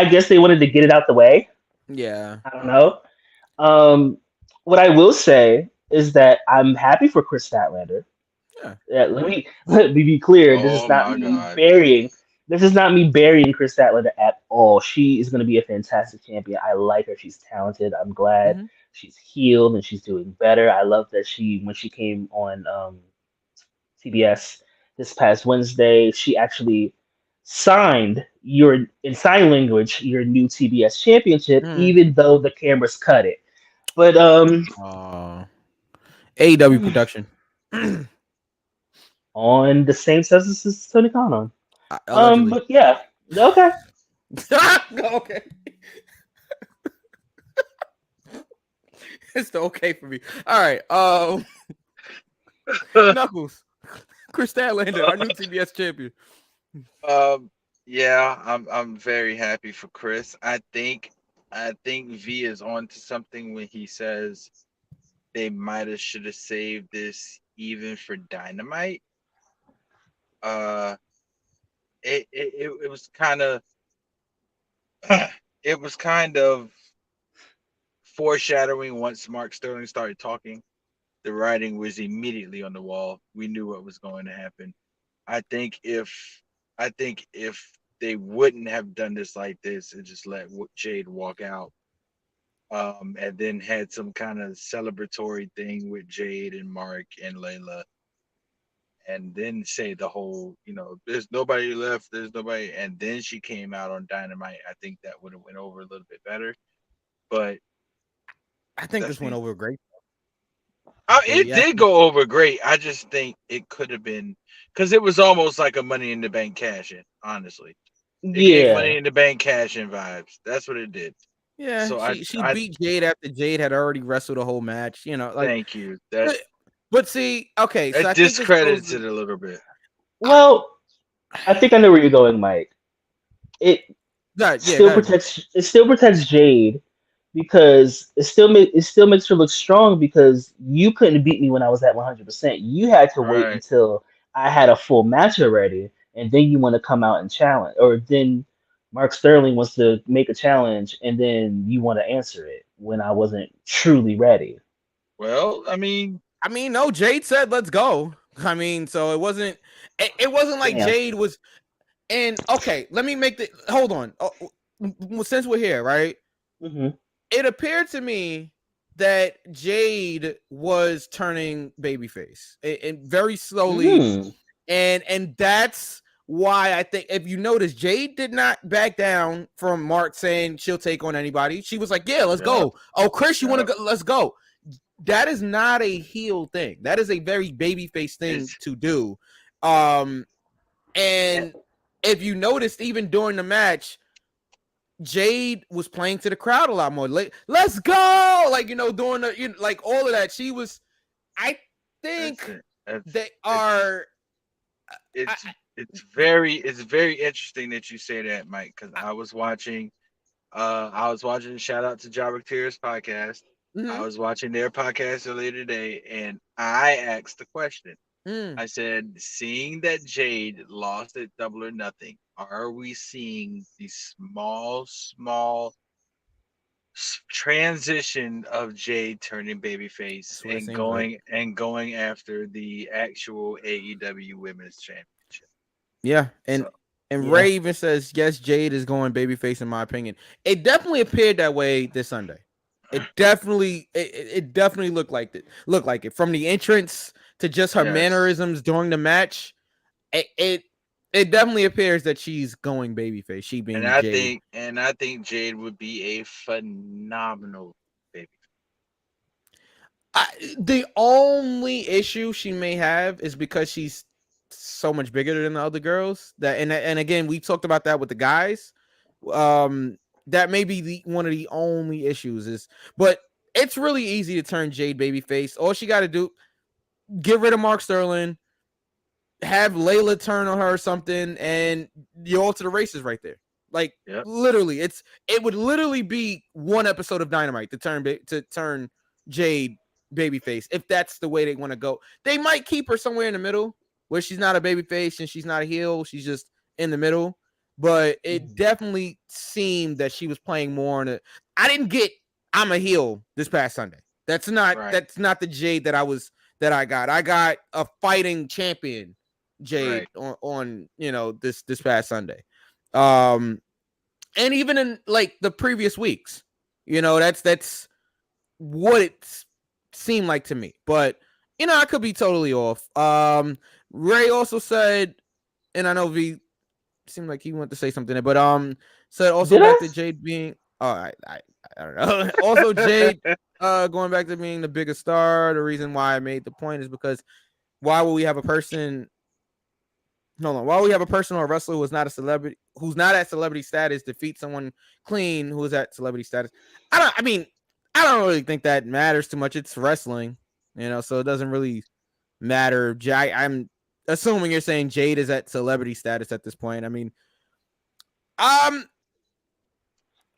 guess they wanted to get it out the way. Yeah. I don't know. What I will say is that I'm happy for Chris Statlander. Yeah. Let me be clear. This is not me burying. This is not me burying Chris Statlander at all. She is going to be a fantastic champion. I like her. She's talented. I'm glad she's healed and she's doing better. I love that when she came on TBS this past Wednesday, she actually signed in sign language your new TBS championship, even though the cameras cut it. But AEW production on the same substance as Tony Khan on. Allegedly. But yeah, okay. Okay. It's the okay for me. All right. Knuckles, Chris Statlander, our new TBS champion. Yeah, I'm very happy for Chris. I think V is on to something when he says they should have saved this even for Dynamite. It was kind of it was kind of foreshadowing. Once Mark Sterling started talking, the writing was immediately on the wall. We knew what was going to happen. I think if they wouldn't have done this like this and just let Jade walk out, and then had some kind of celebratory thing with Jade and Mark and Layla, and then say the whole, there's nobody left, there's nobody, and then she came out on Dynamite, I think that would have went over a little bit better. But I think this went over great. It did go over great. I just think it could have been, because it was almost like a Money in the Bank cash-in, honestly. It gave Money in the Bank cash-in vibes. That's what it did. Yeah, so she beat Jade after Jade had already wrestled a whole match. Thank you. But see, okay, so it discredits it a little bit. Well, I think I know where you're going, Mike. It still protects Jade because it still makes her look strong, because you couldn't beat me when I was at 100%. You had to wait until I had a full match already, and then you want to come out and challenge, or then Mark Sterling wants to make a challenge, and then you want to answer it when I wasn't truly ready. Well, I mean, no, Jade said, let's go. So it wasn't like Jade was, and okay, let me make hold on. Since we're here, right? Mm-hmm. It appeared to me that Jade was turning babyface and very slowly. And that's why I think, if you notice, Jade did not back down from Mark saying she'll take on anybody. She was like, yeah, let's go. Oh, Chris, you want to go? Let's go. That is not a heel thing. That is a very babyface thing to do. And if you noticed, even during the match, Jade was playing to the crowd a lot more. Like, let's go! Doing all of that. She was, I think they are it's very interesting that you say that, Mike, because I was watching shout out to Jabba Tears podcast. I was watching their podcast earlier today, and I asked the question. I said, seeing that Jade lost at Double or Nothing, are we seeing the small transition of Jade turning babyface and going after the actual AEW Women's Championship? Yeah, and Ray even says yes, Jade is going babyface in my opinion. It definitely appeared that way this Sunday. It definitely looked like it. Looked like it from the entrance to just her mannerisms during the match. It definitely appears that she's going babyface. She being Jade. I think Jade would be a phenomenal baby. The only issue she may have is because she's so much bigger than the other girls. And again, we talked about that with the guys. That may be one of the only issues is, but it's really easy to turn Jade babyface. All she got to do, get rid of Mark Sterling, have Layla turn on her or something, and you're all to the races right there. Like literally, it would literally be one episode of Dynamite to turn Jade babyface if that's the way they want to go. They might keep her somewhere in the middle where she's not a babyface and she's not a heel. She's just in the middle. But it definitely seemed that she was playing more on it. I didn't get I'm a heel this past Sunday. That's not the Jade that I got. I got a fighting champion Jade on this past Sunday. And even in like the previous weeks, that's what it seemed like to me. But I could be totally off. Ray also said, and I know V seemed like he wanted to say something there, but said also back to Jade being I don't know. Also Jade going back to being the biggest star. The reason why I made the point is because why would we have a person or a wrestler who's not a celebrity, who's not at celebrity status, defeat someone clean who is at celebrity status? I don't really think that matters too much. It's wrestling, so it doesn't really matter. I'm assuming you're saying Jade is at celebrity status at this point. I mean,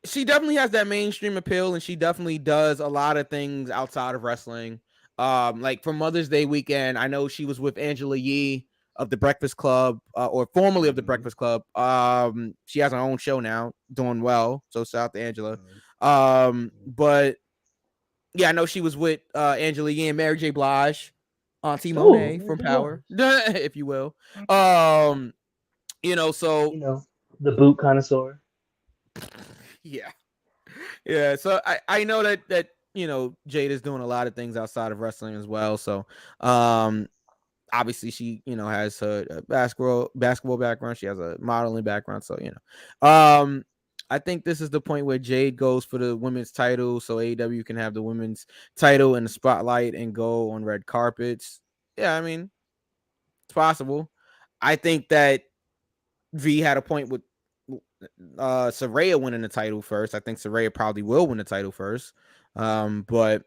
she definitely has that mainstream appeal, and she definitely does a lot of things outside of wrestling. Like for Mother's Day weekend, I know she was with Angela Yee of the Breakfast Club, or formerly of the Breakfast Club. She has her own show now, doing well. So shout out to Angela. But yeah, I know she was with Angela Yee and Mary J. Blige, Auntie Monet from Power, if you will. So the boot connoisseur. Yeah. So I know that Jade is doing a lot of things outside of wrestling as well. So obviously she has her basketball background. She has a modeling background. So I think this is the point where Jade goes for the women's title, so AEW can have the women's title in the spotlight and go on red carpets. Yeah, I mean, it's possible. I think that V had a point with Saraya winning the title first. I think Saraya probably will win the title first. But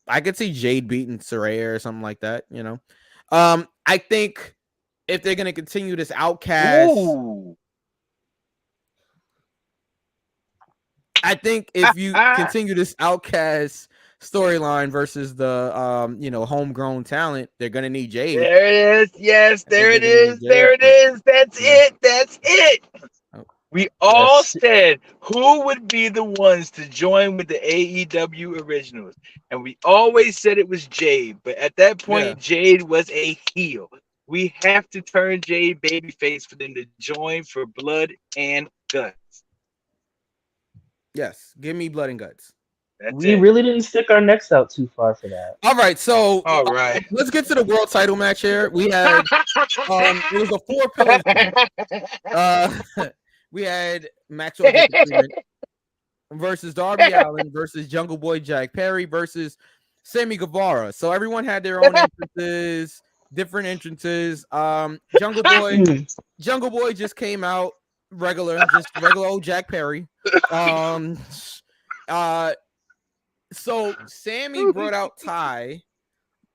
I could see Jade beating Saraya or something like that, I think if they're gonna continue this Outcast, I think if you continue this Outcast storyline versus the homegrown talent, they're gonna need Jade. There it is. Yes, there it is. There it is. That's it. That's it. We all said who would be the ones to join with the AEW originals, and we always said it was Jade. But at that point, Jade was a heel. We have to turn Jade babyface for them to join for blood and guts. Yes, give me blood and guts. We really didn't stick our necks out too far for that. All right, so let's get to the world title match here. We had it was a 4-pillar. We had Maxwell versus Darby Allin versus Jungle Boy Jack Perry versus Sammy Guevara. So everyone had their own entrances, different entrances. Jungle Boy just came out regular old Jack Perry. So Sammy brought out Ty,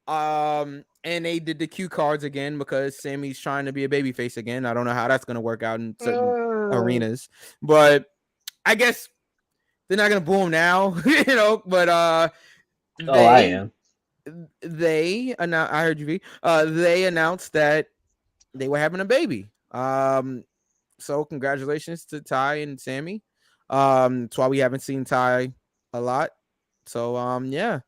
and and they did the cue cards again because Sammy's trying to be a babyface again. I don't know how that's gonna work out in certain arenas, but I guess they're not gonna boo him now, But I am. They announced. I heard you. They announced that they were having a baby. So congratulations to Ty and Sammy. That's why we haven't seen Ty a lot. So yeah.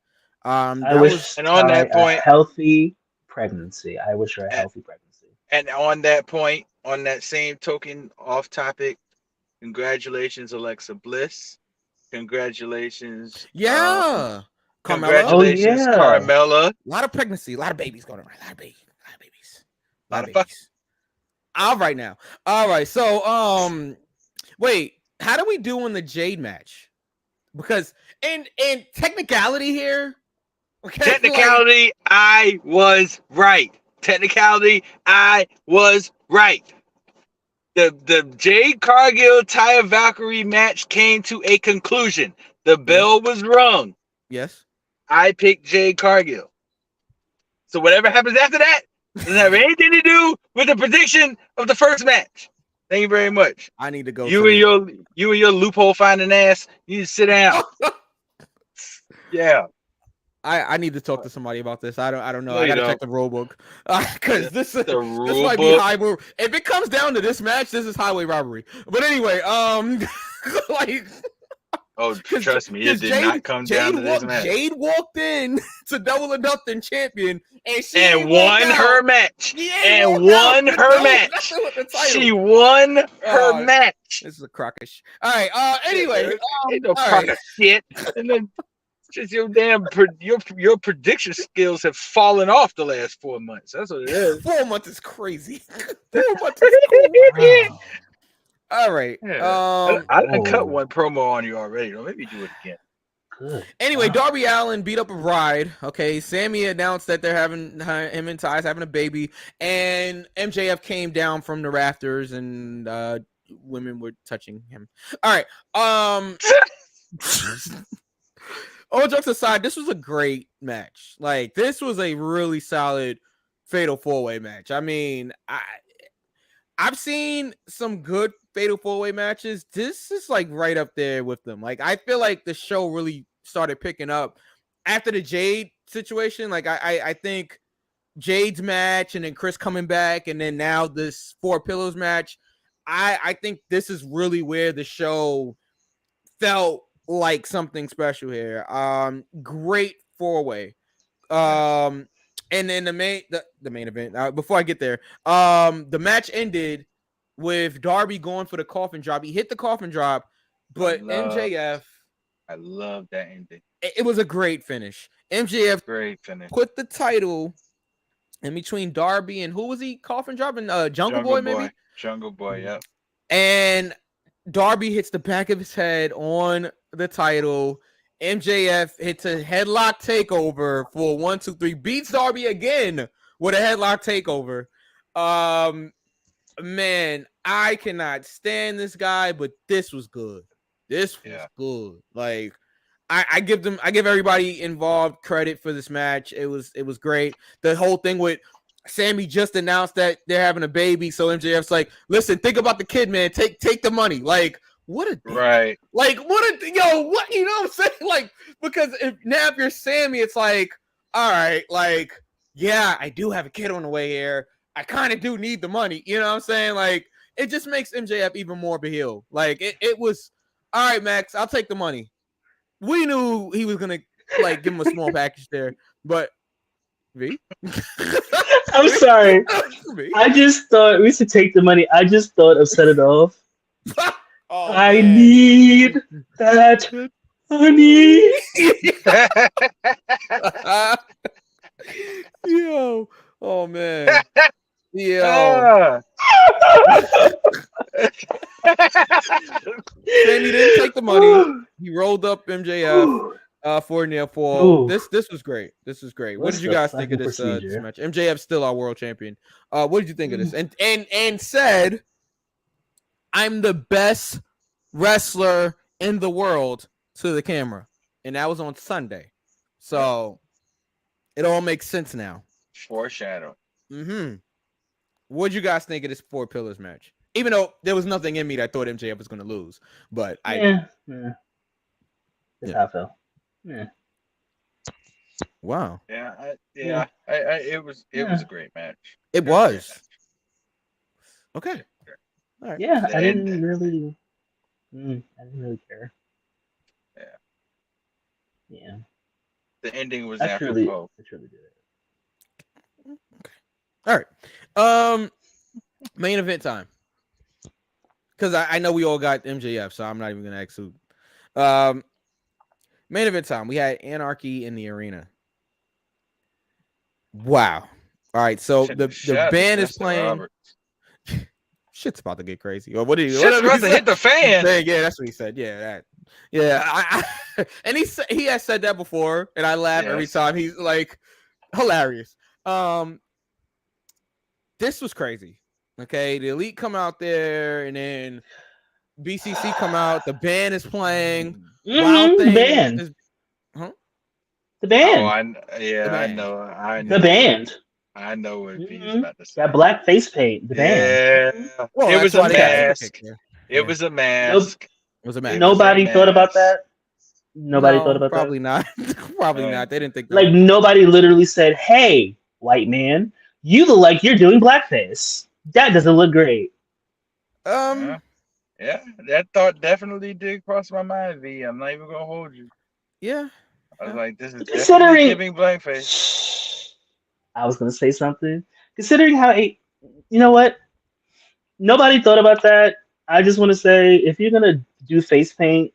I wish and on that point, a healthy pregnancy. I wish her a healthy pregnancy. And on that point, on that same token, off topic, congratulations, Alexa Bliss. Congratulations. Yeah. Carmella. Carmella. Congratulations, Carmella. A lot of pregnancy, a lot of babies going around. A lot of babies. A lot of babies. All right now. All right. So wait, how do we do on the Jade match? Because in technicality here. Okay, Technicality, I was right. Technicality, I was right. The Jade Cargill Taya Valkyrie match came to a conclusion. The bell was rung. Yes. I picked Jade Cargill. So whatever happens after that doesn't have anything to do with the prediction of the first match. Thank you very much. I need to go. You and your loophole finding ass. You need to sit down. Yeah. I need to talk to somebody about this. I don't know. No, I gotta check the rule book because this might be highway. If it comes down to this match, this is highway robbery. But anyway, like. Oh, trust me, it did not come down to this match. Jade walked in to Double or Nothing champion, and she won her match. And won her match. She won her match. This is a crockish. All right. Anyway, ain't no crock of shit. And then just your damn your prediction skills have fallen off the last 4 months. That's what it is. 4 months is crazy. 4 months is crazy. Wow. All right. Yeah. I cut one promo on you already. Don't make me do it again. Good. Anyway, Darby Allin beat up a bride. Okay, Sammy announced that they're having him and Ty's having a baby, and MJF came down from the rafters, and women were touching him. All right. All jokes aside, this was a great match. Like, this was a really solid Fatal 4-Way match. I mean, I've seen some good Fatal 4-Way matches. This is like right up there with them. Like, I feel like the show really started picking up after the Jade situation. Like, I think Jade's match and then Chris coming back and then now this Four Pillows match. I think this is really where the show felt like something special here. Great 4-Way. And then the main event. Before I get there, the match ended with Darby going for the coffin drop. He hit the coffin drop, but MJF. I love that ending. It was a great finish. MJF put the title in between Darby and who was he coffin dropping? Jungle Boy, maybe? Jungle Boy, yeah. And Darby hits the back of his head on the title. MJF hits a headlock takeover for 1, 2, 3. Beats Darby again with a headlock takeover. Man, I cannot stand this guy, but this was good. This was good. Like, I give everybody involved credit for this match. It was great. The whole thing with Sammy just announced that they're having a baby, so MJF's like, listen, think about the kid, man. Take the money. Like, what a right. Like, what you know what I'm saying? Like, because if you're Sammy, it's like, all right, like, yeah, I do have a kid on the way here. I kind of do need the money. You know what I'm saying? Like, it just makes MJF even more of a heel. Like, it was, all right, Max, I'll take the money. We knew he was gonna like give him a small package there, but V. I'm sorry. I just thought we should take the money. I just thought of set it off. I need that money. Yo. Oh man. Yo. Sammy didn't take the money. He rolled up MJF for near fall. This was great. This was great. What did you guys think of this match? MJF's still our world champion. What did you think of this? And said, I'm the best wrestler in the world to the camera. And that was on Sunday. So it all makes sense now. Foreshadow. What'd you guys think of this Four Pillars match? Even though there was nothing in me that thought MJF was going to lose, but That's how I felt. Yeah. Wow. It was a great match. It was. Okay. All right. Yeah, I didn't really care. Yeah. The ending was I truly apropos. did it. Okay. All right. Main event time. Because I know we all got MJF, so I'm not even gonna ask who. Main event time. We had Anarchy in the arena. Wow. All right. So the band is playing. Shit's about to get crazy. Or what did he? Shit's about to hit the fan. Yeah, that's what he said. Yeah, that. And he has said that before, and I laugh every time. He's like hilarious. This was crazy. Okay, the Elite come out there, and then BCC come out. The band is playing. The band. The band. Oh, I know. The band. I know what he's about to say. That black face paint. The band. Well, it was a mask. It was a mask. It was a mask. Nobody thought about that. Nobody thought about probably that. Not. Probably not. They didn't think that. Like nobody literally said, "Hey, white man, you look like you're doing blackface. That doesn't look great." Yeah, that thought definitely did cross my mind, V. I'm not even gonna hold you. Yeah. I was like, this is considering giving blackface. I was gonna say something. Considering how you know what? Nobody thought about that. I just want to say, if you're gonna do face paint,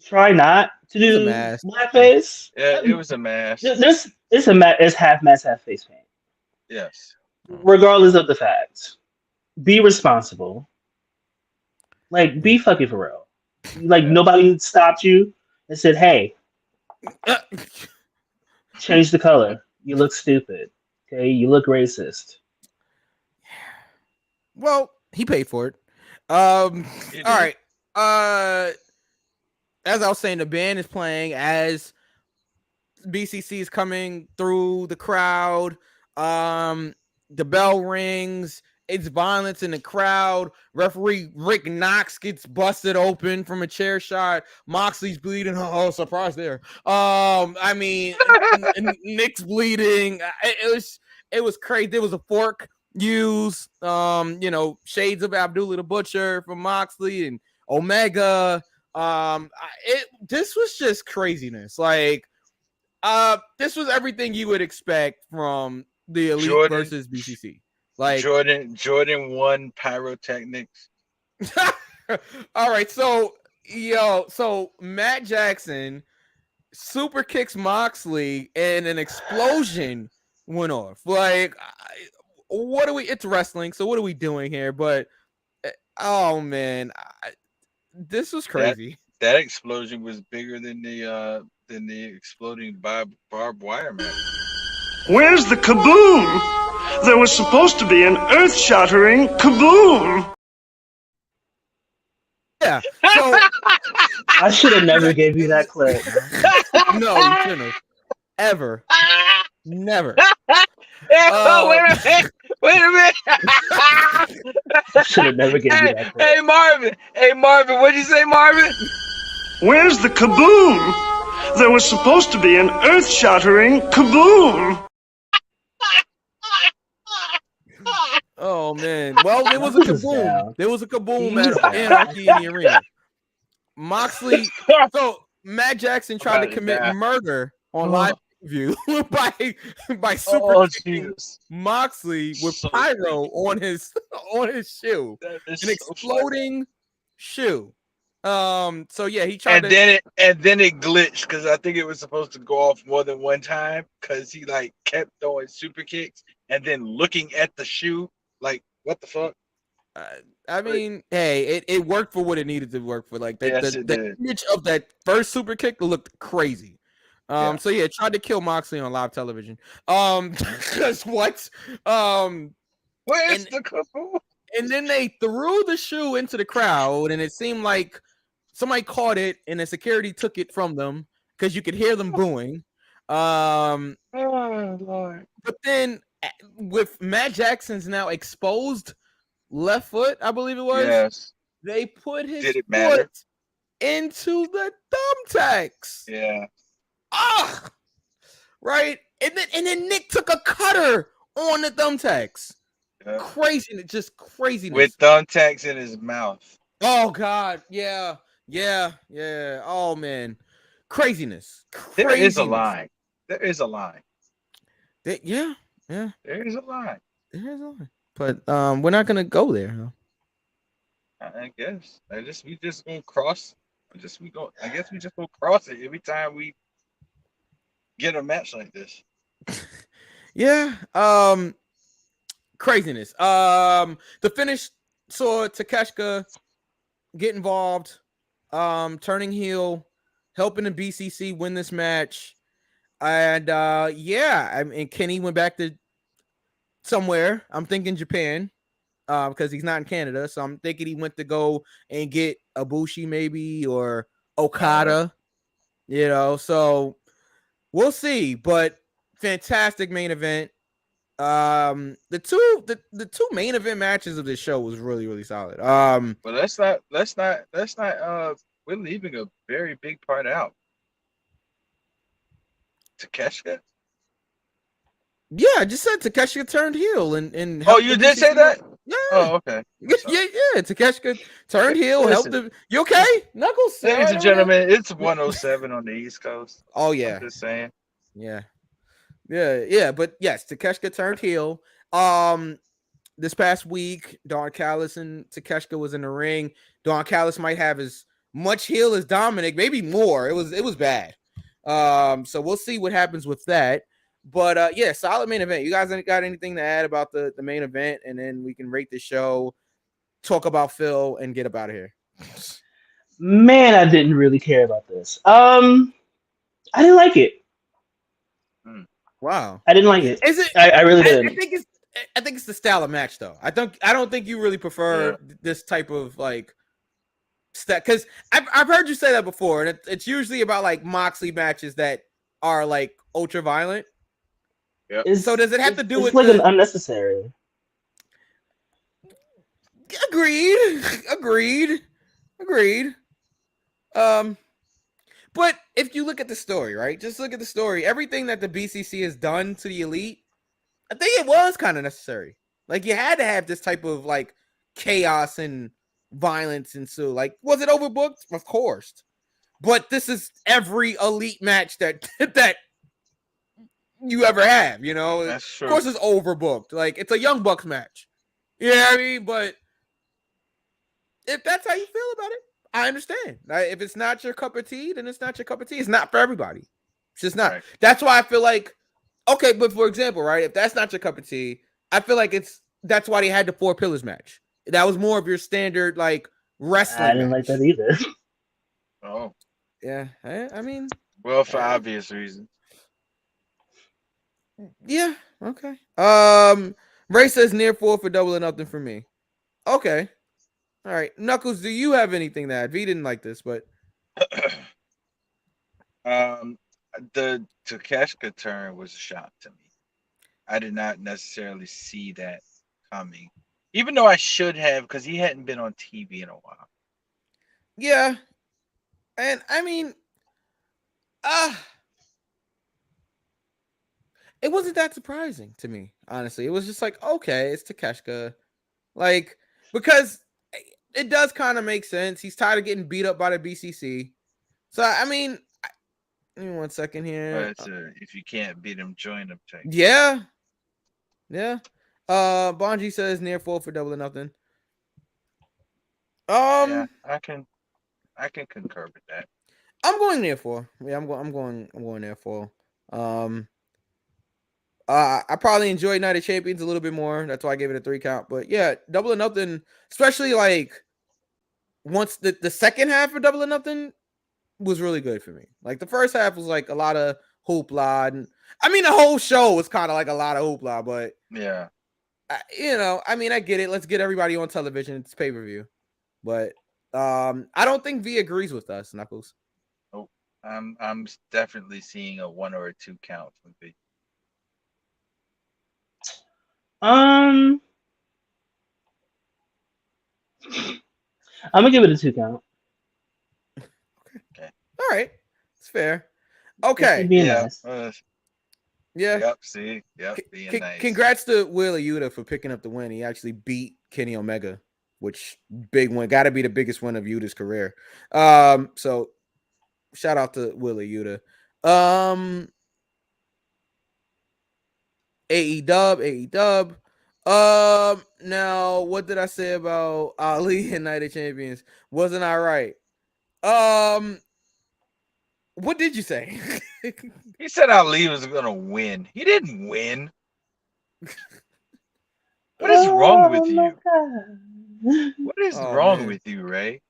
try not to do blackface. Yeah, it was a mask. It's half mask, half face paint. Yes. Regardless of the fact, be responsible. Like, be fucking for real. Like, nobody stopped you and said, "Hey, change the color. You look stupid. Okay, you look racist." Well, he paid for it. All right. As I was saying, the band is playing as BCC is coming through the crowd. The bell rings. It's violence in the crowd. Referee Rick Knox gets busted open from a chair shot. Moxley's bleeding. Oh, surprise there. I mean, Nick's bleeding. It was crazy. There was a fork used. Shades of Abdullah the Butcher from Moxley and Omega. This was just craziness. Like, this was everything you would expect from the Elite versus BCC. Like Jordan won pyrotechnics. All right, so Matt Jackson super kicks Moxley and an explosion went off. Like, it's wrestling, so what are we doing here? But oh man, this was crazy. That explosion was bigger than the exploding barbed wire match. Where's the kaboom? There was supposed to be an earth-shattering kaboom. Yeah. So I should have never gave you that clip. No, you shouldn't have. Ever. Never. Wait a minute. I should have never given you that clip. Hey Marvin, what'd you say, Marvin? Where's the kaboom? There was supposed to be an earth-shattering kaboom. Oh man. Well, there was a kaboom. There was a kaboom at Anarchy in the arena. Moxley. So Matt Jackson tried to commit murder on live view by super kicking Moxley with pyro on his shoe, an exploding shoe. So yeah, he tried and then it glitched because I think it was supposed to go off more than one time because he like kept throwing super kicks and then looking at the shoe like, what the fuck? I mean, hey, it worked for what it needed to work for. Like the image of that first super kick looked crazy. So yeah, tried to kill Moxley on live television. Because what? Where's the kaboom? And then they threw the shoe into the crowd, and it seemed like somebody caught it, and the security took it from them because you could hear them booing. Um, Oh Lord. but then with Matt Jackson's now exposed left foot, I believe it was, Yes. they put his Did it foot matter? into the thumbtacks. Yeah. Ah, right. And then Nick took a cutter on the thumbtacks. Yeah. Craziness, just craziness. With thumbtacks in his mouth. Oh God, yeah. Oh man, craziness. There is a line. There is a line. Yeah. There is a line. There is a line. But we're not gonna go there. Huh? I guess. We just gonna cross. I guess we just gonna cross it every time we get a match like this. Yeah. Craziness. The finish saw Takeshita get involved, turning heel, helping the BCC win this match. And yeah, I mean Kenny went back to somewhere. I'm thinking Japan. Because he's not in Canada, so I'm thinking he went to go and get Ibushi maybe or Okada, you know. So we'll see. But fantastic main event. The two main event matches of this show was really, really solid. But let's not. We're leaving a very big part out. Takeshita. Yeah, I just said Takeshita turned heel and Oh, you did say that? Yeah. Oh, okay. Yeah. Takeshita turned heel, helped him. You okay, Knuckles? Ladies and gentlemen, it's 107 on the East Coast. Oh yeah. I'm just saying. Yeah. But yes, Takeshita turned heel. This past week, Don Callis and Takeshita was in the ring. Don Callis might have as much heel as Dominic, maybe more. It was bad. So we'll see what happens with that. But yeah, solid main event. You guys got anything to add about the main event? And then we can rate the show, talk about Phil, and get up out of here. Man, I didn't really care about this. I didn't like it. Wow. I didn't like it. Is it? I really didn't. I think it's the style of match, though. I don't think you really prefer this type of like stuff, because I've heard you say that before, and it's usually about like Moxley matches that are like ultra violent. Yep. So does it have to do with like an unnecessary? Agreed. But if you look at the story, right? Just look at the story. Everything that the BCC has done to the Elite, I think it was kind of necessary. Like you had to have this type of like chaos and violence ensue. Like, was it overbooked? Of course. But this is every Elite match that you ever have, you know. That's true. Of course it's overbooked. Like it's a Young Bucks match. You know what I mean? But if that's how you feel about it, I understand. If it's not your cup of tea, then it's not your cup of tea. It's not for everybody. It's just not. Right. That's why I feel like, okay, but for example, right, if that's not your cup of tea, I feel like that's why they had the 4 Pillars match. That was more of your standard like wrestling. I didn't match. like that either. Oh. Yeah, I mean, well, for obvious reasons. Yeah. Okay. Ray says near 4 for Double or Nothing for me. Okay. All right. Knuckles, do you have anything to add? V didn't like this, but the Takeshita turn was a shock to me. I did not necessarily see that coming, even though I should have, because he hadn't been on TV in a while. Yeah. And I mean, it wasn't that surprising to me, honestly. It was just like, okay, it's Takeshita. Like, because it does kind of make sense. He's tired of getting beat up by the BCC. So, I mean, give me 1 second here. If you can't beat him, join him. Yeah. Bonji says near 4 for Double or Nothing. Yeah, I can concur with that. I'm going near 4. Yeah, I'm going near 4. I probably enjoyed Night of Champions a little bit more. That's why I gave it a 3 count. But yeah, Double or Nothing, especially like once the second half of Double or Nothing was really good for me. Like the first half was like a lot of hoopla, and I mean the whole show was kind of like a lot of hoopla. But yeah, I mean I get it. Let's get everybody on television. It's pay-per-view. But I don't think V agrees with us, Knuckles. Nope. I'm definitely seeing a 1 or a 2 count from V. I'm gonna give it a 2 count. All right, it's fair. Just Okay. being Yeah. nice. Yeah. Yep. See. Yep. Being nice. Congrats to Wheeler Yuta for picking up the win. He actually beat Kenny Omega, which big win. Got to be the biggest win of Yuta's career. So shout out to Wheeler Yuta. AE Dub. Now what did I say about Ali and Night of Champions? Wasn't I right? What did you say? He said Ali was gonna win. He didn't win. What is wrong with you? What is wrong with you, Ray?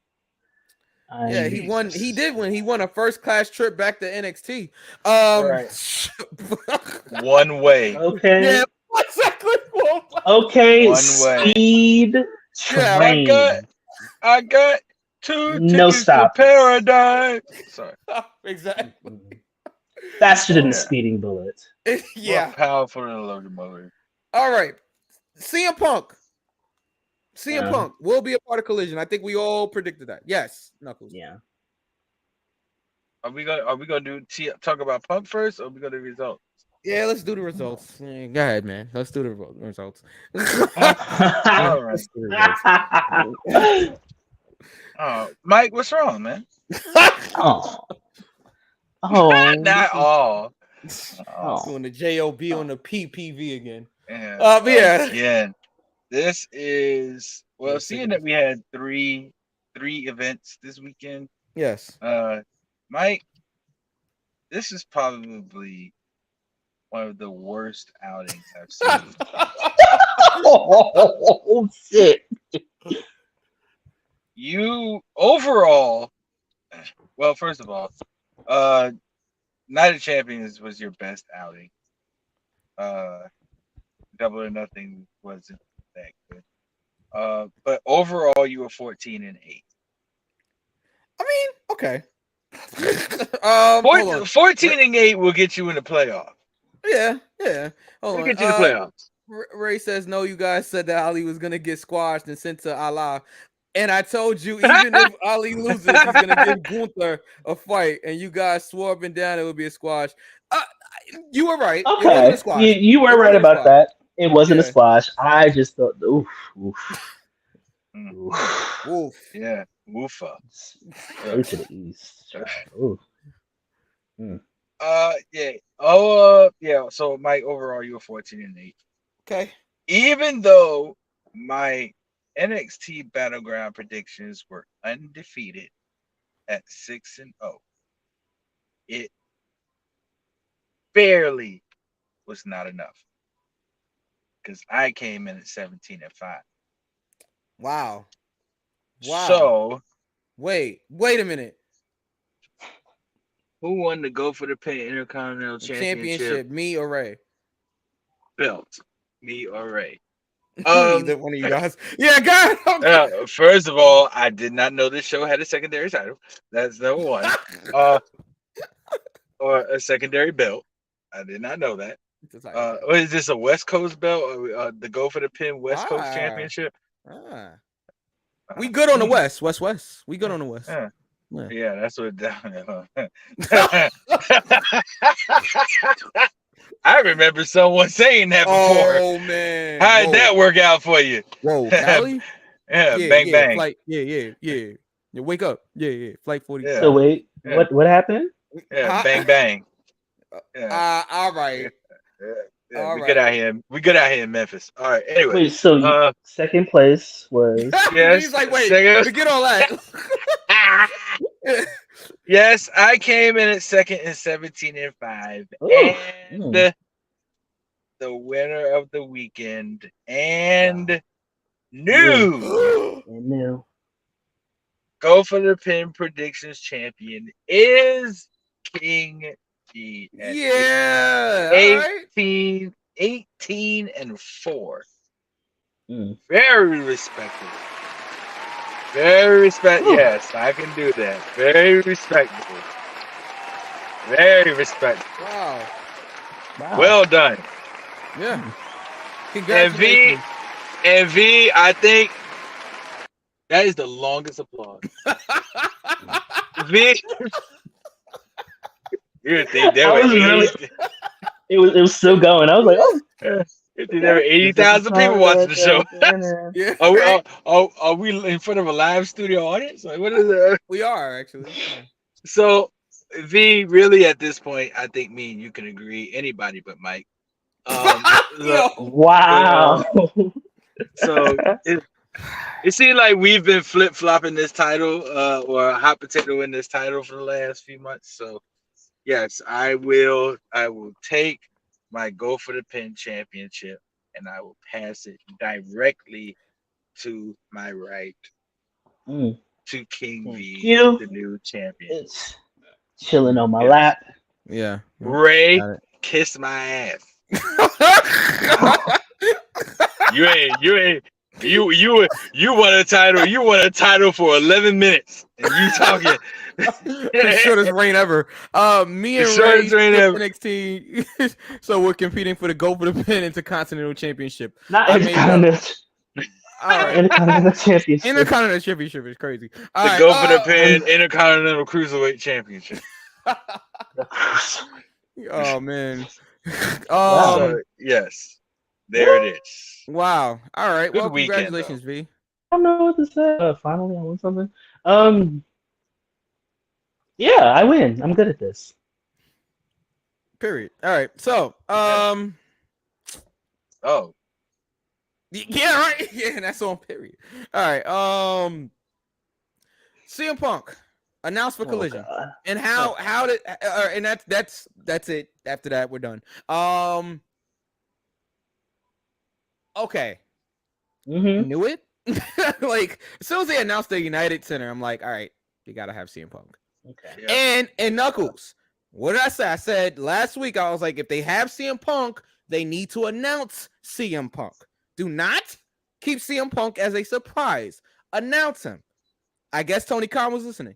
Yeah, he won. He did win. He won a first class trip back to NXT. Right. One way. Okay. Yeah, exactly. Okay. One Speed train. I got 2 No tickets stop. to paradise. Sorry. Exactly. Faster than a speeding bullet. Yeah. More powerful than a locomotive. All right. CM Punk. CM Yeah. Punk will be a part of Collision. I think we all predicted that. Yes, Knuckles. Yeah. Are we gonna talk about Punk first, or are we gonna do results? Yeah, let's do the results. Yeah, go ahead, man. Let's do the results. All right. Mike, what's wrong, man? Oh. Not all. Doing the JOB on the PPV again. Yeah. Yeah. Again, this is seeing that we had three events this weekend. Yes. Mike, this is probably one of the worst outings I've seen. Oh shit! You overall, well, first of all, Night of Champions was your best outing. Double or Nothing wasn't that good. But overall, you were 14-8. I mean, okay. 14-8 will get you in the playoff. Yeah. We'll get you in the playoffs. Ray says, no, you guys said that Ali was going to get squashed and sent to Allah. And I told you, even if Ali loses, he's going to give Gunther a fight. And you guys swore up and down it would be a squash. You were right. Okay. It wasn't a squash. You were right about that. It wasn't a squash. I just thought, oof. Yeah. Woofa. Straight to the east. Oof. Yeah. Yeah. So Mike, overall, you were 14-8. Okay. Even though my NXT Battleground predictions were undefeated at 6-0, it barely was not enough because I came in at 17-5. Wow. So wait a minute. Who won the Go for the Pin Intercontinental Championship? Me or Ray? Belt. Me or Ray? Neither one of you guys. Yeah, God. First of all, I did not know this show had a secondary title. That's number one. Or a secondary belt. I did not know that. Or is this a West Coast belt? Or the Go for the Pin West Coast Championship? We good on the West. West. We good on the West. Yeah, that's what. I remember someone saying that before. Oh man, how did that work out for you? Whoa, Cali? yeah, bang bang. Flight, yeah. You wake up, yeah. Flight 40. Yeah. So wait, what happened? Yeah, bang bang. Yeah. All right. Yeah, we get out here. We get out here in Memphis. All right. Anyway, wait. So second place was. Yes. He's like, wait. Forget all that. Yes, I came in at second and 17-5, and the winner of the weekend and new Go for the Pin predictions champion is King G. Yeah. 18-4. Very respectable. Very respectable. Yes, I can do that. Very respectable. Very respectful. Wow. Well done. Yeah. And Congratulations. V, I think that is the longest applause. V, you would think there I were was really. 80, It was still going. I was like, oh. you think there were 80,000 people watching the show. Yeah. Are we in front of a live studio audience? Like, what is that? We are actually. So, V, really at this point, I think me and you can agree. Anybody but Mike. Wow. So it seems like we've been flip flopping this title, or hot potato in this title for the last few months. So, yes, I will take my Go for the Pin championship, and I will pass it directly to my right to King V, the new champion. It's chilling on my lap. Yeah. Ray, kiss my ass. You won a title. You won a title for 11 minutes, and you talking the shortest reign ever. Me and Ray NXT, so we're competing for the Go for the Pin Intercontinental Championship. Not Intercontinental. Intercontinental Championship. Intercontinental Championship is crazy. The Go for the Pin Intercontinental Cruiserweight Championship. Oh man. So, yes, there it is. Wow. All right. Good Well, weekend, congratulations, V. I don't know what to say. Finally, I won something. Yeah, I win. I'm good at this. Period. All right. So, Oh. Yeah, right. Yeah, that's on period. All right. CM Punk announced for Collision, and how did and that's it. After that, we're done. Okay. Knew it. Like as soon as they announced the United Center, I'm like, all right, you gotta have CM Punk. Okay. Yeah. And Knuckles. What did I say? I said last week, I was like, if they have CM Punk, they need to announce CM Punk. Do not keep CM Punk as a surprise. Announce him. I guess Tony Khan was listening.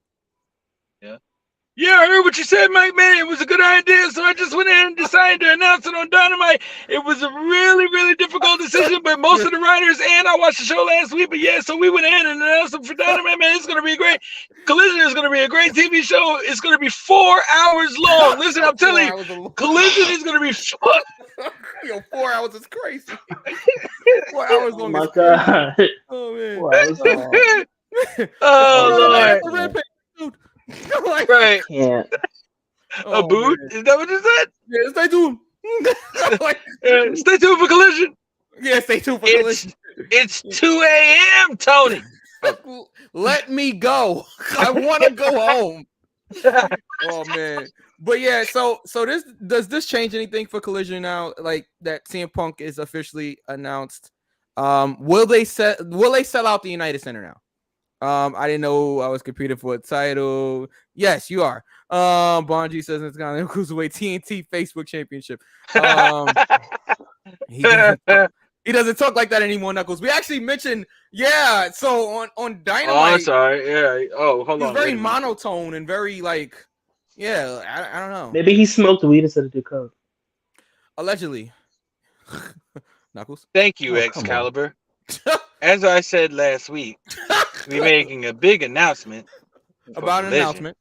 Yeah, I heard what you said, Mike. Man, it was a good idea, so I just went in and decided to announce it on Dynamite. It was a really, really difficult decision, but most of the writers and I watched the show last week. But yeah, so we went in and announced it for Dynamite. Man, it's gonna be great. Collision is gonna be a great TV show. It's gonna be 4 hours long. Listen, I'm telling you, Collision is gonna be fun. Yo, 4 hours is crazy. 4 hours long. Oh my god. Oh man. 4 hours long. Oh Lord. Like, right. Can't. A boot? Man. Is that what you said? Yeah, stay tuned. Like, stay tuned for Collision. Yeah, stay tuned for Collision. It's 2 a.m., Tony. Let me go. I want to go home. Oh man. But yeah, so does this change anything for Collision now? Like that CM Punk is officially announced. Will they sell out the United Center now? I didn't know I was competing for a title. Yes, you are. Bonji says it's gonna Cruiserweight TNT Facebook Championship. He doesn't talk like that anymore, Knuckles. We actually mentioned, yeah. So on Dynamite. Oh, I'm sorry. Yeah. Oh, hold on. He's very monotone and very like, yeah. I don't know. Maybe he smoked weed instead of do coke. Allegedly. Knuckles. Thank you, Excalibur. As I said last week, we're making a big announcement about an announcement.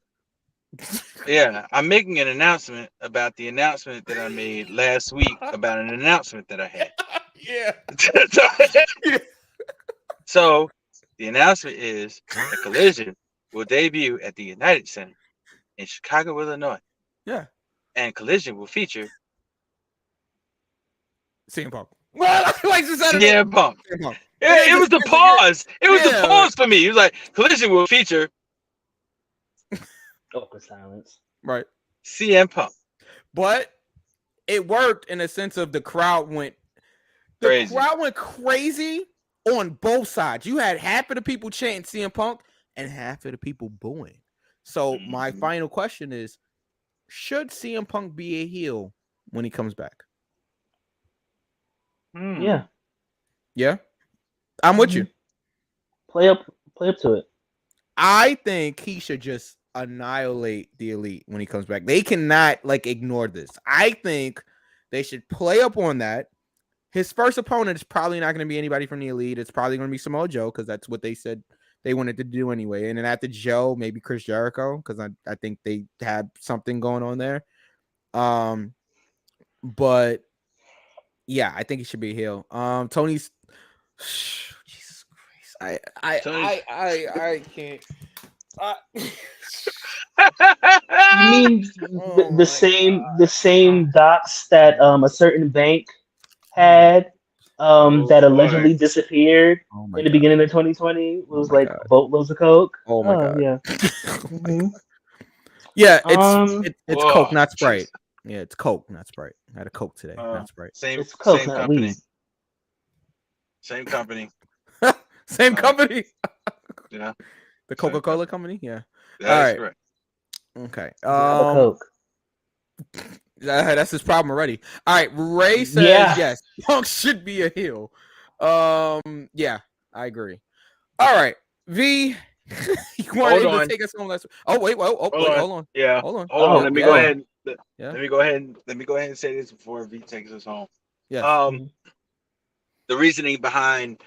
Yeah, I'm making an announcement about the announcement that I made last week about an announcement that I had. Yeah. So the announcement is that Collision will debut at the United Center in Chicago, Illinois. Yeah. And Collision will feature CM Punk. Well, like CM Punk. It was the pause. It was the pause for me. It was like Collision will feature awkward silence. Right. CM Punk. But it worked in a sense of the crowd went crazy on both sides. You had half of the people chanting CM Punk and half of the people booing. So my final question is, should CM Punk be a heel when he comes back? Yeah. Yeah. I'm with you. Play up to it. I think he should just annihilate the Elite when he comes back. They cannot like ignore this. I think they should play up on that. His first opponent is probably not going to be anybody from the Elite. It's probably going to be Samoa Joe because that's what they said they wanted to do anyway. And then after Joe, maybe Chris Jericho because I think they have something going on there. But yeah, I think he should be a heel. Tony's Jesus Christ. I can't. You mean the same docs that a certain bank had that allegedly disappeared in the beginning of 2020 was like boatloads of coke. Oh my god. Yeah. Yeah, it's Coke, not Sprite. Geez. Yeah, it's Coke, not Sprite. I had a Coke today, not Sprite. It's Coke, same company. Weed. Same company. Same company. Yeah. The Coca-Cola company. Yeah. That is correct. Okay. Coke. That's his problem already. All right. Ray says yes. Punk should be a heel. Yeah, I agree. All right. V. You weren't able to take us home last week. Oh wait, hold on. Yeah. Hold on. Let me go ahead. Let me go ahead and say this before V takes us home. Yeah. The reasoning behind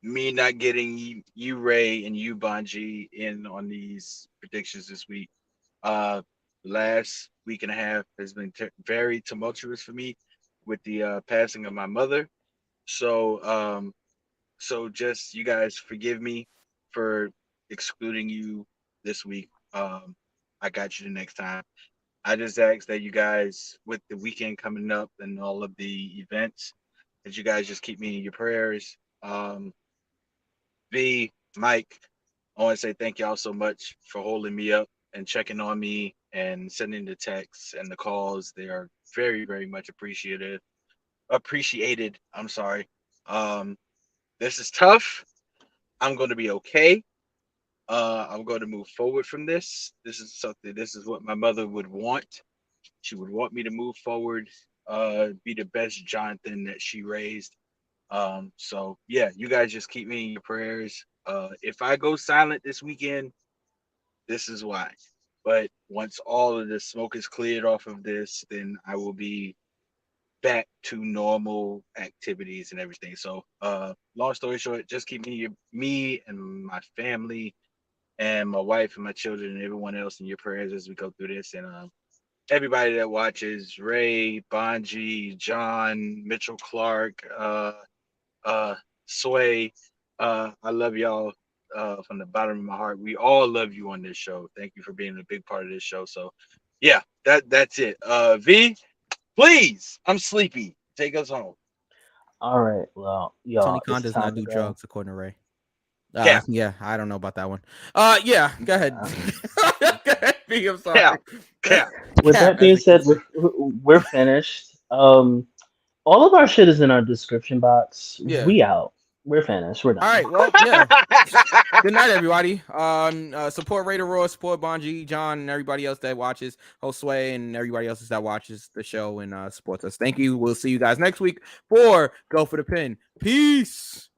me not getting you Ray and you Bonji in on these predictions this week. Last week and a half has been very tumultuous for me with the passing of my mother. So just you guys forgive me for excluding you this week. I got you the next time. I just ask that you guys, with the weekend coming up and all of the events, that you guys just keep me in your prayers. V, Mike, I want to say thank y'all so much for holding me up and checking on me and sending the texts and the calls. They are very, very much appreciated. I'm sorry. This is tough. I'm going to be okay. I'm going to move forward from this. This is what my mother would want. She would want me to move forward, be the best Jonathan that she raised. So yeah, you guys just keep me in your prayers. If I go silent this weekend, this is why. But once all of the smoke is cleared off of this, then I will be back to normal activities and everything. So long story short, just keep me and my family and my wife and my children and everyone else in your prayers as we go through this. And everybody that watches, Ray, Bonji, John, Mitchell Clark, Sway, I love y'all from the bottom of my heart. We all love you on this show. Thank you for being a big part of this show. So yeah, that's it. V, please, I'm sleepy. Take us home. All right. Well, y'all, Tony Khan does not do drugs, according to Ray. Yeah, I don't know about that one. Yeah, go ahead. Go ahead, V, I'm sorry. Yeah. With that being said, we're finished. All of our shit is in our description box. Yeah. We out. We're finished. We're done. All right. Well, yeah. Good night, everybody. Support Raider Raw, support Bonji, John, and everybody else that watches, Josue, and everybody else that watches the show and supports us. Thank you. We'll see you guys next week for Go for the Pin. Peace.